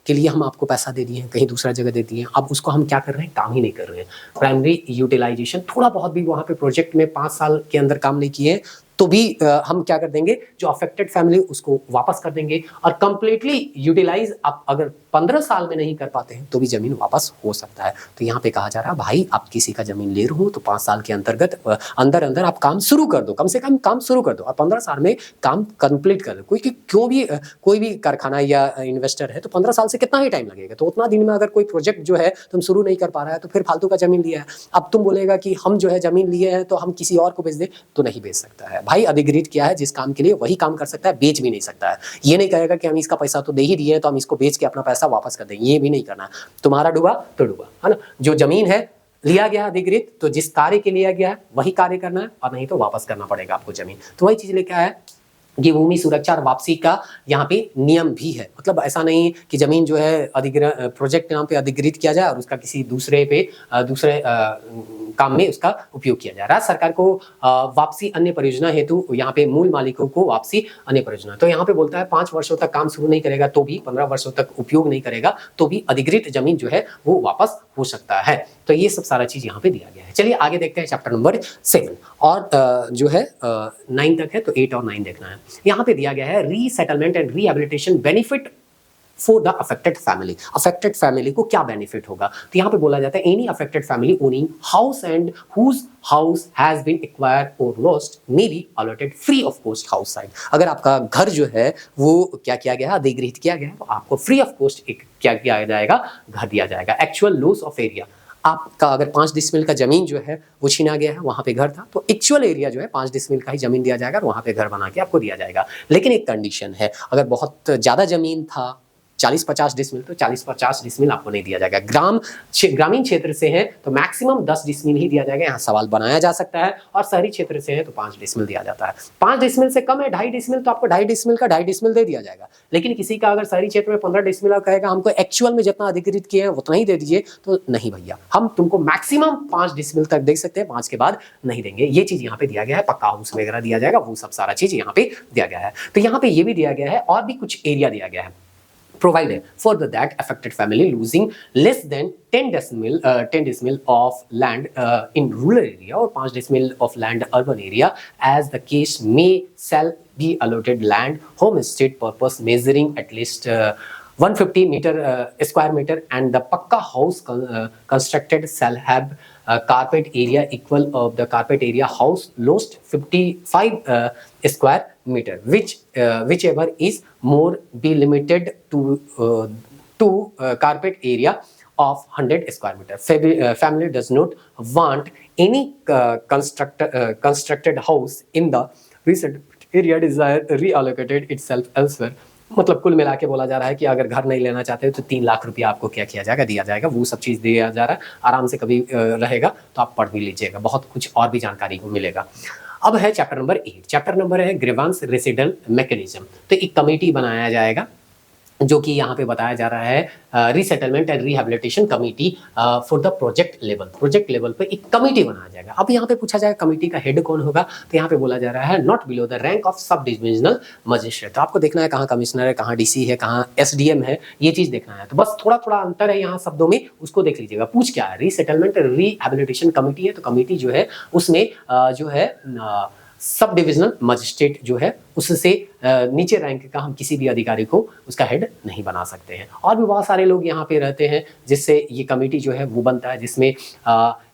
के लिए हम आपको पैसा दे दिए हैं, कहीं दूसरा जगह दे दिए हैं, अब उसको हम क्या कर रहे हैं, काम ही नहीं कर रहे हैं। प्राइमरी यूटिलाइजेशन थोड़ा बहुत भी वहां पे प्रोजेक्ट में 5 साल के अंदर काम नहीं किए तो भी हम क्या कर देंगे, जो अफेक्टेड फैमिली उसको वापस कर देंगे। और कंप्लीटली यूटिलाइज आप अगर 15 साल में नहीं कर पाते हैं तो भी जमीन वापस हो सकता है। तो यहाँ पे कहा जा रहा है भाई आप किसी का जमीन ले रहे हो तो 5 साल के अंतर्गत अंदर अंदर आप काम शुरू कर दो, कम से कम काम शुरू कर दो और 15 साल में काम कंप्लीट कर दो। कोई भी कारखाना या इन्वेस्टर है तो 15 साल से कितना ही टाइम लगेगा, तो उतना दिन में अगर कोई प्रोजेक्ट जो है तुम शुरू नहीं कर पा रहा है तो फिर फालतू का जमीन लिया है। अब तुम बोलेगा कि हम जो है जमीन लिए हैं तो हम किसी और को बेच दे, तो नहीं बेच सकता है भाई। अधिग्रहित किया है जिस काम के लिए वही काम कर सकता है, बेच भी नहीं सकता है। ये नहीं कहेगा कि हम इसका पैसा तो दे ही दिए हैं तो हम इसको बेच के अपना पैसा वापस कर देंगे, ये भी नहीं करना। तुम्हारा डूबा तो डूबा, है ना। जो जमीन है लिया गया अधिग्रहित तो जिस कार्य के लिया गया है वही कार्य करना है, और नहीं तो वापस करना पड़ेगा आपको जमीन। तो वही चीज लेके आया है कि भूमि सुरक्षा और वापसी का यहाँ पे नियम भी है। मतलब ऐसा नहीं कि जमीन जो है प्रोजेक्ट नाम पे अधिग्रहित किया जाए और उसका किसी दूसरे काम में उसका उपयोग किया जा रहा है। सरकार को वापसी अन्य परियोजना हेतु यहाँ पे मूल मालिकों को वापसी अन्य परियोजना, तो यहाँ पे बोलता है 5 वर्षों तक काम शुरू नहीं करेगा तो भी, 15 वर्षों तक उपयोग नहीं करेगा तो भी अधिग्रहित जमीन जो है वो वापस हो सकता है। तो ये सब सारा चीज यहाँ पे दिया गया है। चलिए आगे देखते हैं चैप्टर नंबर 7 और जो है 9 तक है तो 8 और 9 देखना है। यहाँ पे दिया गया है resettlement and rehabilitation benefit for the affected family. Affected family को क्या बेनिफिट होगा, तो यहाँ पे बोला जाता है any affected family owning house and whose house has been acquired और lost may be allotted free of cost house side. अगर आपका घर जो है वो क्या किया गया, अधिग्रहित किया गया, तो आपको फ्री ऑफ कॉस्ट क्या किया जाएगा, घर दिया जाएगा। एक्चुअल लॉस ऑफ एरिया, आपका अगर 5 डिसमिल का जमीन जो है वो छीना गया है, वहां पे घर था, तो एक्चुअल एरिया जो है 5 डिसमिल का ही जमीन दिया जाएगा और वहां पे घर बना के आपको दिया जाएगा। लेकिन एक कंडीशन है, अगर बहुत ज्यादा जमीन था 40-50 डिसमिल, तो 40-50 डिसमिल आपको नहीं दिया जाएगा। ग्रामीण क्षेत्र से है तो मैक्सिमम 10 डिसमिल ही दिया जाएगा, यहाँ सवाल बनाया जा सकता है। और शहरी क्षेत्र से है तो 5 डिसमिल दिया जाता है। 5 डिसमिल से कम है 2.5 डिसमिल, तो आपको 2.5 डिसमिल का 2.5 डिसमिल दे दिया जाएगा। लेकिन किसी का अगर शहरी क्षेत्र में 15 डिसमिल कहेगा हमको एक्चुअल में जितना अधिकृत किए हैं उतना ही दे दीजिए, तो नहीं भैया, हम तुमको मैक्सिमम 5 डिसमिल तक दे सकते हैं, 5 के बाद नहीं देंगे। ये चीज यहाँ पे दिया गया है, पक्का हाउस वगैरह दिया जाएगा, वो सब सारा चीज यहाँ पे दिया गया है। तो यहाँ पे ये भी दिया गया है और भी कुछ एरिया दिया गया है। Provided further that affected family losing less than 10 decimal of land in rural area or 5 decimal of land urban area, as the case may, shall be allotted land homestead purpose measuring at least 150 square meter, and the pakka house constructed shall have carpet area equal of the carpet area house lost 55 square meter, whichever is more be limited to carpet area of 100 square meter. Family does not want any constructed house in the recent area, desire reallocated itself elsewhere. मतलब कुल मिला के बोला जा रहा है कि अगर घर नहीं लेना चाहते हो तो 3 लाख रुपया आपको क्या किया जाएगा, दिया जाएगा। वो सब चीज़ दिया जा रहा है, आराम से कभी रहेगा तो आप पढ़ भी लीजिएगा, बहुत कुछ और भी जानकारी को मिलेगा। अब है चैप्टर नंबर 8। चैप्टर नंबर है ग्रीवेंस रेसिडल मैकेनिज्म। तो एक कमेटी बनाया जाएगा जो कि यहाँ पे बताया जा रहा है resettlement and rehabilitation committee for the project level. Project level पे एक कमेटी बनाया जाएगा। अब यहाँ पे पूछा जाएगा कमेटी का हेड कौन होगा, तो यहाँ पे बोला जा रहा है not below the rank of sub divisional magistrate. तो आपको देखना है कहाँ कमिश्नर है, कहाँ डीसी है, कहाँ एसडीएम है, ये चीज देखना है। तो बस थोड़ा थोड़ा अंतर है यहाँ शब्दों में, उसको देख लीजिएगा। पूछ क्या है, रीसेटलमेंट रिहेबिलिटेशन कमेटी है, तो कमेटी जो है उसमें जो है सब डिविजनल मजिस्ट्रेट जो है उससे नीचे रैंक का हम किसी भी अधिकारी को उसका हेड नहीं बना सकते हैं। और भी बहुत सारे लोग यहाँ पे रहते हैं जिससे ये कमेटी जो है वो बनता है, जिसमें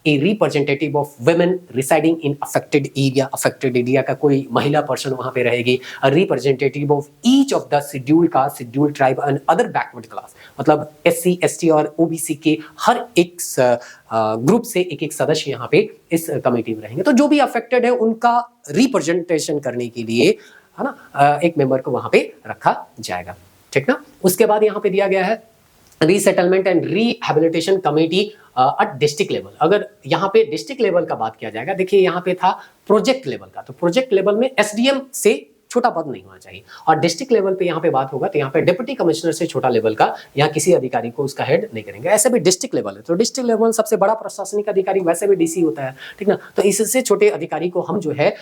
a representative of women residing in affected area. Affected area का कोई महिला पर्सन वहाँ पे रहेगी। Representative of each of the scheduled caste, scheduled tribe and other backward class, मतलब SC ST और OBC के हर एक ग्रुप से एक एक सदस्य यहाँ पे इस कमेटी में रहेंगे। तो जो भी अफेक्टेड है उनका रिप्रेजेंटेशन करने के लिए, है ना, एक मेंबर को वहां पे रखा जाएगा, ठीक ना। उसके बाद यहाँ पे दिया गया है resettlement and rehabilitation committee at district level. अगर यहाँ पे डिस्ट्रिक्ट लेवल का बात किया जाएगा, देखिए यहाँ पे था प्रोजेक्ट लेवल का, तो प्रोजेक्ट लेवल में SDM से छोटा पद नहीं होना चाहिए। और डिस्ट्रिक्ट लेवल पे यहाँ पे बात होगा तो यहाँ पे डिप्टी कमिश्नर से छोटा लेवल का यहाँ किसी अधिकारी को उसका हेड नहीं करेंगे। ऐसे भी डिस्ट्रिक्ट लेवल है, तो डिस्ट्रिक्ट लेवल सबसे बड़ा प्रशासनिक अधिकारी वैसे भी DC होता है, ठीक ना। तो इससे छोटे अधिकारी को हम जो है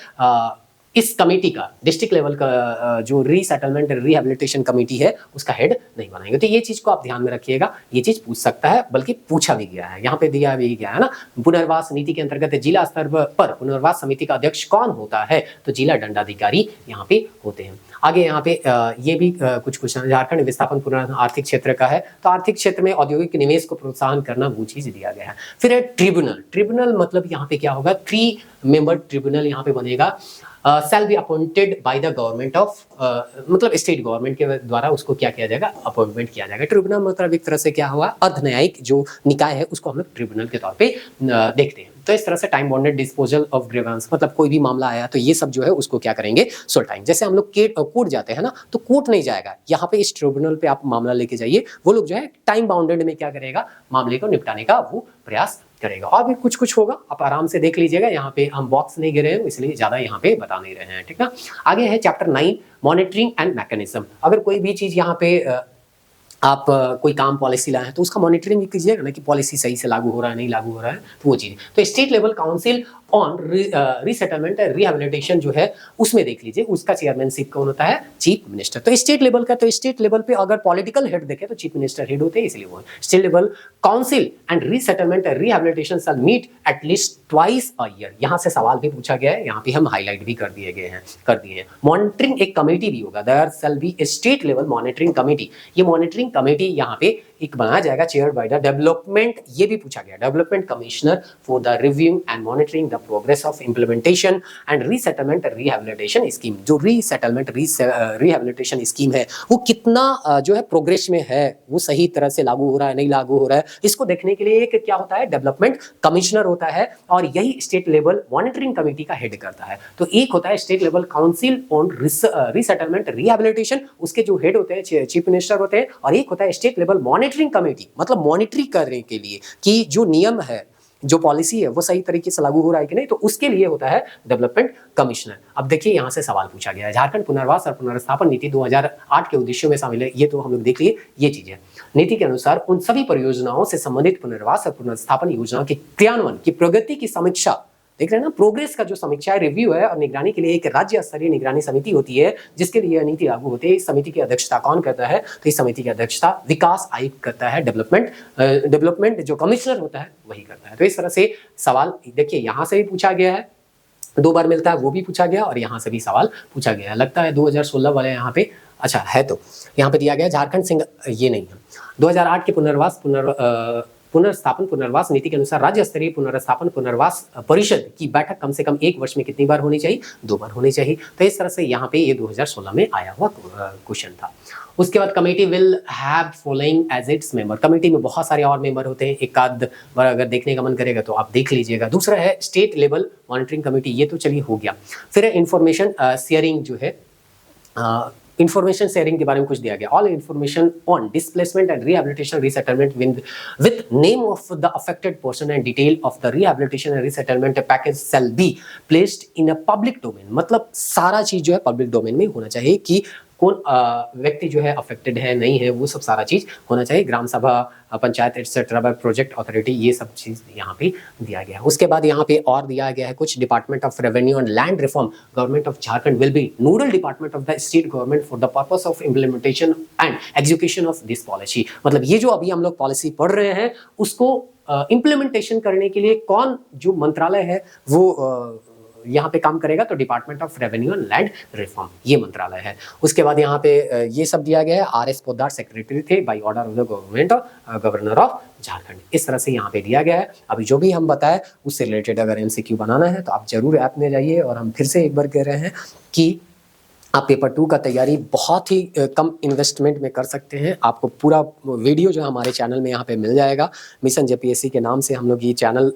इस कमेटी का, डिस्ट्रिक्ट लेवल का जो रीसेटलमेंट रिहेबिलिटेशन कमेटी है उसका हेड नहीं बनाएंगे। तो ये चीज को आप ध्यान में रखिएगा, ये चीज पूछ सकता है, बल्कि पूछा भी गया है, यहाँ पे दिया भी गया है ना। पुनर्वास नीति के अंतर्गत जिला स्तर पर पुनर्वास समिति का अध्यक्ष कौन होता है, तो जिला दंडाधिकारी यहाँ पे होते हैं। आगे यहाँ पे ये भी कुछ क्वेश्चन, झारखंड विस्थापन पुनर्वास आर्थिक क्षेत्र का है, तो आर्थिक क्षेत्र में औद्योगिक निवेश को प्रोत्साहन करना, वो चीज दिया गया है। फिर है ट्रिब्यूनल। ट्रिब्यूनल मतलब यहाँ पे क्या होगा, 3 मेंबर ट्रिब्यूनल यहाँ पे बनेगा। shall be appointed by the government of मतलब स्टेट गवर्नमेंट के द्वारा उसको क्या किया जाएगा, अपॉइंटमेंट किया जाएगा। ट्रिब्यूनल मतलब एक तरह से क्या हुआ, अर्ध न्यायिक जो निकाय है उसको हम लोग ट्रिब्यूनल के तौर पे देखते हैं। तो इस तरह से time bounded disposal of grievance, मतलब कोई भी मामला आया तो ये सब जो है उसको क्या करेंगे, सोल्व टाइम। जैसे हम लोग कोर्ट जाते हैं ना, तो कोर्ट नहीं जाएगा, यहाँ पे इस ट्रिब्यूनल पे आप मामला लेके जाइए, वो लोग जो है टाइम बाउंडेड में क्या करेगा, मामले को निपटाने का वो प्रयास करेगा। और भी कुछ कुछ होगा, आप आराम से देख लीजिएगा। यहाँ पे हम बॉक्स नहीं गिरे हैं इसलिए ज्यादा यहाँ पे बता नहीं रहे हैं, ठीक ना। आगे है चैप्टर 9 मॉनिटरिंग एंड मैकेनिज्म। अगर कोई भी चीज यहाँ पे आप कोई काम पॉलिसी लाए हैं तो उसका मॉनिटरिंग भी कीजिएगा ना कि पॉलिसी सही से लागू हो रहा है, नहीं लागू हो रहा है, तो वो चीज। तो state level council on resettlement and rehabilitation जो है उसमें देख लीजिए, उसका चेयरमैनशिप कौन होता है, चीफ मिनिस्टर। तो स्टेट लेवल का, तो स्टेट लेवल पे अगर पॉलिटिकल हेड देखे तो चीफ मिनिस्टर हेड होते हैं, इसलिए वो state level council and resettlement and rehabilitation shall meet at least twice a year. यहाँ से सवाल भी पूछा गया है, यहाँ पे हम हाईलाइट भी कर दिए हैं। मॉनिटरिंग एक कमेटी भी होगा, there shall be a state level monitoring committee. ये मॉनिटरिंग कमेटी यहाँ पे एक बनाया जाएगा, चेयर बाय द डेवलपमेंट, ये भी पूछा गया, development commissioner for the review and monitoring the progress of implementation and resettlement rehabilitation scheme. जो रीसेटलमेंट रिहेबिलिटेशन स्कीम है वो कितना जो है प्रोग्रेस में है, वो सही तरह से लागू हो रहा है, नहीं लागू हो रहा है, इसको देखने के लिए एक क्या होता है, डेवलपमेंट कमिश्नर होता है, और यही स्टेट लेवल मॉनिटरिंग कमेटी का हेड करता है। तो एक होता है state level council on resettlement rehabilitation, उसके जो हेड होते हैं चीफ मिनिस्टर होते हैं, और एक होता है स्टेट लेवल मॉनिटरिंग कमेटी, मतलब मॉनिटरिंग करने के लिए कि जो नियम है, जो पॉलिसी है वो सही तरीके से लागू हो रहा है कि नहीं, तो उसके लिए होता है डेवलपमेंट कमिश्नर। अब देखिए यहाँ से सवाल पूछा गया है, झारखंड पुनर्वास और पुनर्स्थापन नीति 2008 के उद्देश्यों में शामिल है, ये तो हम लोग देख लिए ये चीजें। नीति के अनुसार उन सभी परियोजनाओं से संबंधित पुनर्वास और पुनर्स्थापन योजनाओं के क्रियान्वयन की प्रगति की समीक्षा, देख रहे हैं ना, प्रोग्रेस का जो समीक्षा है, रिव्यू है, और निगरानी के लिए एक राज्य स्तरीय निगरानी समिति होती है जिसके लिए नीति लागू होती है। इस समिति की अध्यक्षता कौन करता है, तो इस समिति की अध्यक्षता विकास आयुक्त करता है, डेवलपमेंट जो कमिश्नर होता है वही करता है। तो इस तरह से सवाल देखिए यहाँ से भी पूछा गया है, 2 बार मिलता है, वो भी पूछा गया और यहाँ से भी सवाल पूछा गया है। लगता है 2016 वाले यहाँ पे अच्छा है, तो यहाँ पे दिया गया झारखंड सिंह, ये नहीं है। 2008 के पुनर्स्थापन पुनर्वास नीति के अनुसार राज्य स्तरीय पुनर्स्थापन पुनर्वास परिषद की बैठक कम से कम 1 वर्ष में कितनी बार होनी चाहिए, 2 बार होनी चाहिए। तो इस तरह से यहाँ पे ये 2016 में आया हुआ क्वेश्चन था। उसके बाद committee will have following as its member, committee में बहुत सारे और मेंबर होते हैं, एक आध बार अगर देखने का मन करेगा तो आप देख लीजिएगा। दूसरा है स्टेट लेवल मॉनिटरिंग कमेटी, ये तो चलिए हो गया। फिर है इंफॉर्मेशन शेयरिंग, जो है इंफॉर्मेशन शेयरिंग के बारे में कुछ दिया गया। All information on displacement and rehabilitation resettlement with name of the affected person and detail of the rehabilitation and resettlement package shall be placed in a public domain, मतलब सारा चीज जो है पब्लिक डोमेन में होना चाहिए कि कौन व्यक्ति जो है अफेक्टेड है नहीं है, वो सब सारा चीज होना चाहिए। ग्राम सभा, पंचायत एक्सेट्रा, प्रोजेक्ट अथॉरिटी, ये सब चीज यहाँ पे दिया गया है। उसके बाद यहाँ पे और दिया गया है कुछ, department of revenue and land reform government of Jharkhand will be nodal department of the state government for the purpose of implementation and execution of this policy, मतलब ये जो अभी हम लोग पॉलिसी पढ़ रहे हैं उसको इम्प्लीमेंटेशन करने के लिए कौन जो मंत्रालय है वो यहाँ पे काम करेगा, तो department of revenue and land reform ये मंत्रालय है। उसके बाद यहाँ पे ये सब दिया गया है। आर.एस. पोद्दार सेक्रेटरी थे by order of the government governor of Jharkhand, इस तरह से यहाँ पे दिया गया है। अभी जो भी हम बताए उससे रिलेटेड अगर एमसीक्यू बनाना है तो आप जरूर ऐप में जाइए। और हम फिर से एक बार कह रहे हैं कि आप पेपर 2 का तैयारी बहुत ही कम इन्वेस्टमेंट में कर सकते हैं। आपको पूरा वीडियो जो हमारे चैनल में यहाँ पे मिल जाएगा। मिशन जेपीएससी के नाम से हम लोग ये चैनल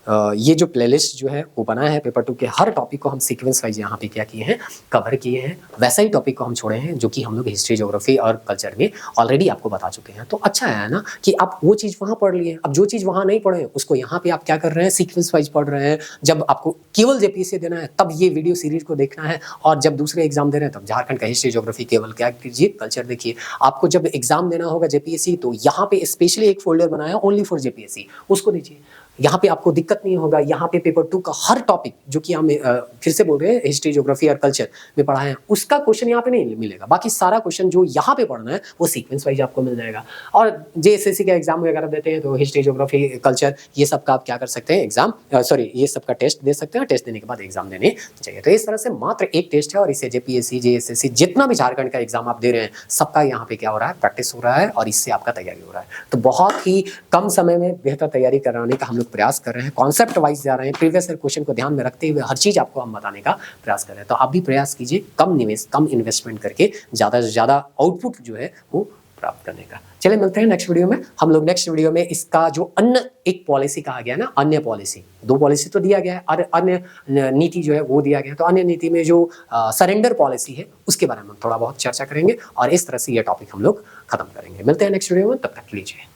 ये जो प्लेलिस्ट जो है वो बनाया है। पेपर 2 के हर टॉपिक को हम सीक्वेंस वाइज यहाँ पे क्या किए हैं, कवर किए हैं। वैसा ही टॉपिक को हम छोड़े हैं जो कि हम लोग हिस्ट्री, ज्योग्राफी और कल्चर में ऑलरेडी आपको बता चुके हैं। तो अच्छा है ना कि आप वो चीज़ वहाँ पढ़ लिए। अब जो चीज़ वहाँ नहीं पढ़े उसको यहाँ पे आप क्या कर रहे हैं, सीक्वेंस वाइज पढ़ रहे हैं। जब आपको केवल जेपीएससी देना है तब ये वीडियो सीरीज को देखना है, और जब दूसरे एग्जाम दे रहे हैं तब झारखंड का हिस्ट्री, ज्योग्राफी केवल क्या कीजिए, कल्चर देखिए। आपको जब एग्जाम देना होगा जेपीएससी तो यहाँ पे स्पेशली एक फोल्डर बनाया ओनली फॉर जेपीएससी, उसको दीजिए। यहाँ पे आपको दिक्कत नहीं होगा। यहाँ पे पेपर 2 का हर टॉपिक जो कि हम फिर से बोल रहे हैं हिस्ट्री, ज्योग्राफी और कल्चर में पढ़ा है, उसका क्वेश्चन यहाँ पे नहीं मिलेगा। बाकी सारा क्वेश्चन जो यहाँ पे पढ़ना है वो सीक्वेंस वाइज आपको मिल जाएगा। और जेएसएससी का एग्जाम वगैरह देते हैं तो हिस्ट्री, ज्योग्राफी, कल्चर ये सब का आप क्या कर सकते हैं, एग्जाम ये सब का टेस्ट दे सकते हैं। टेस्ट देने के बाद एग्जाम देने चाहिए। तो इस तरह से मात्र एक टेस्ट है और इसे जेपीएससी, जेएसएससी जितना भी झारखंड का एग्जाम आप दे रहे हैं सबका यहाँ पे क्या हो रहा है, प्रैक्टिस हो रहा है और इससे आपका तैयारी हो रहा है। तो बहुत ही कम समय में बेहतर तैयारी कराने का हम लोग प्रयास कर रहे हैं। कॉन्सेप्ट वाइज जा रहे हैं, प्रीवियस ईयर क्वेश्चन को ध्यान में रखते हुए हर चीज आपको हम बताने का प्रयास कर रहे हैं। तो आप भी प्रयास कीजिए कम निवेश, कम इन्वेस्टमेंट करके ज्यादा से ज्यादा आउटपुट जो है वो प्राप्त करने का। चलिए मिलते हैं नेक्स्ट वीडियो में। हम लोग नेक्स्ट वीडियो में इसका जो अन्य एक पॉलिसी कहा गया ना, अन्य पॉलिसी, 2 पॉलिसी तो दिया गया है और अन्य नीति जो है वो दिया गया है। तो अन्य नीति में जो सरेंडर पॉलिसी है उसके बारे में हम थोड़ा बहुत चर्चा करेंगे और इस तरह से ये टॉपिक हम लोग खत्म करेंगे। मिलते हैं नेक्स्ट वीडियो में, तब तक लीजिए।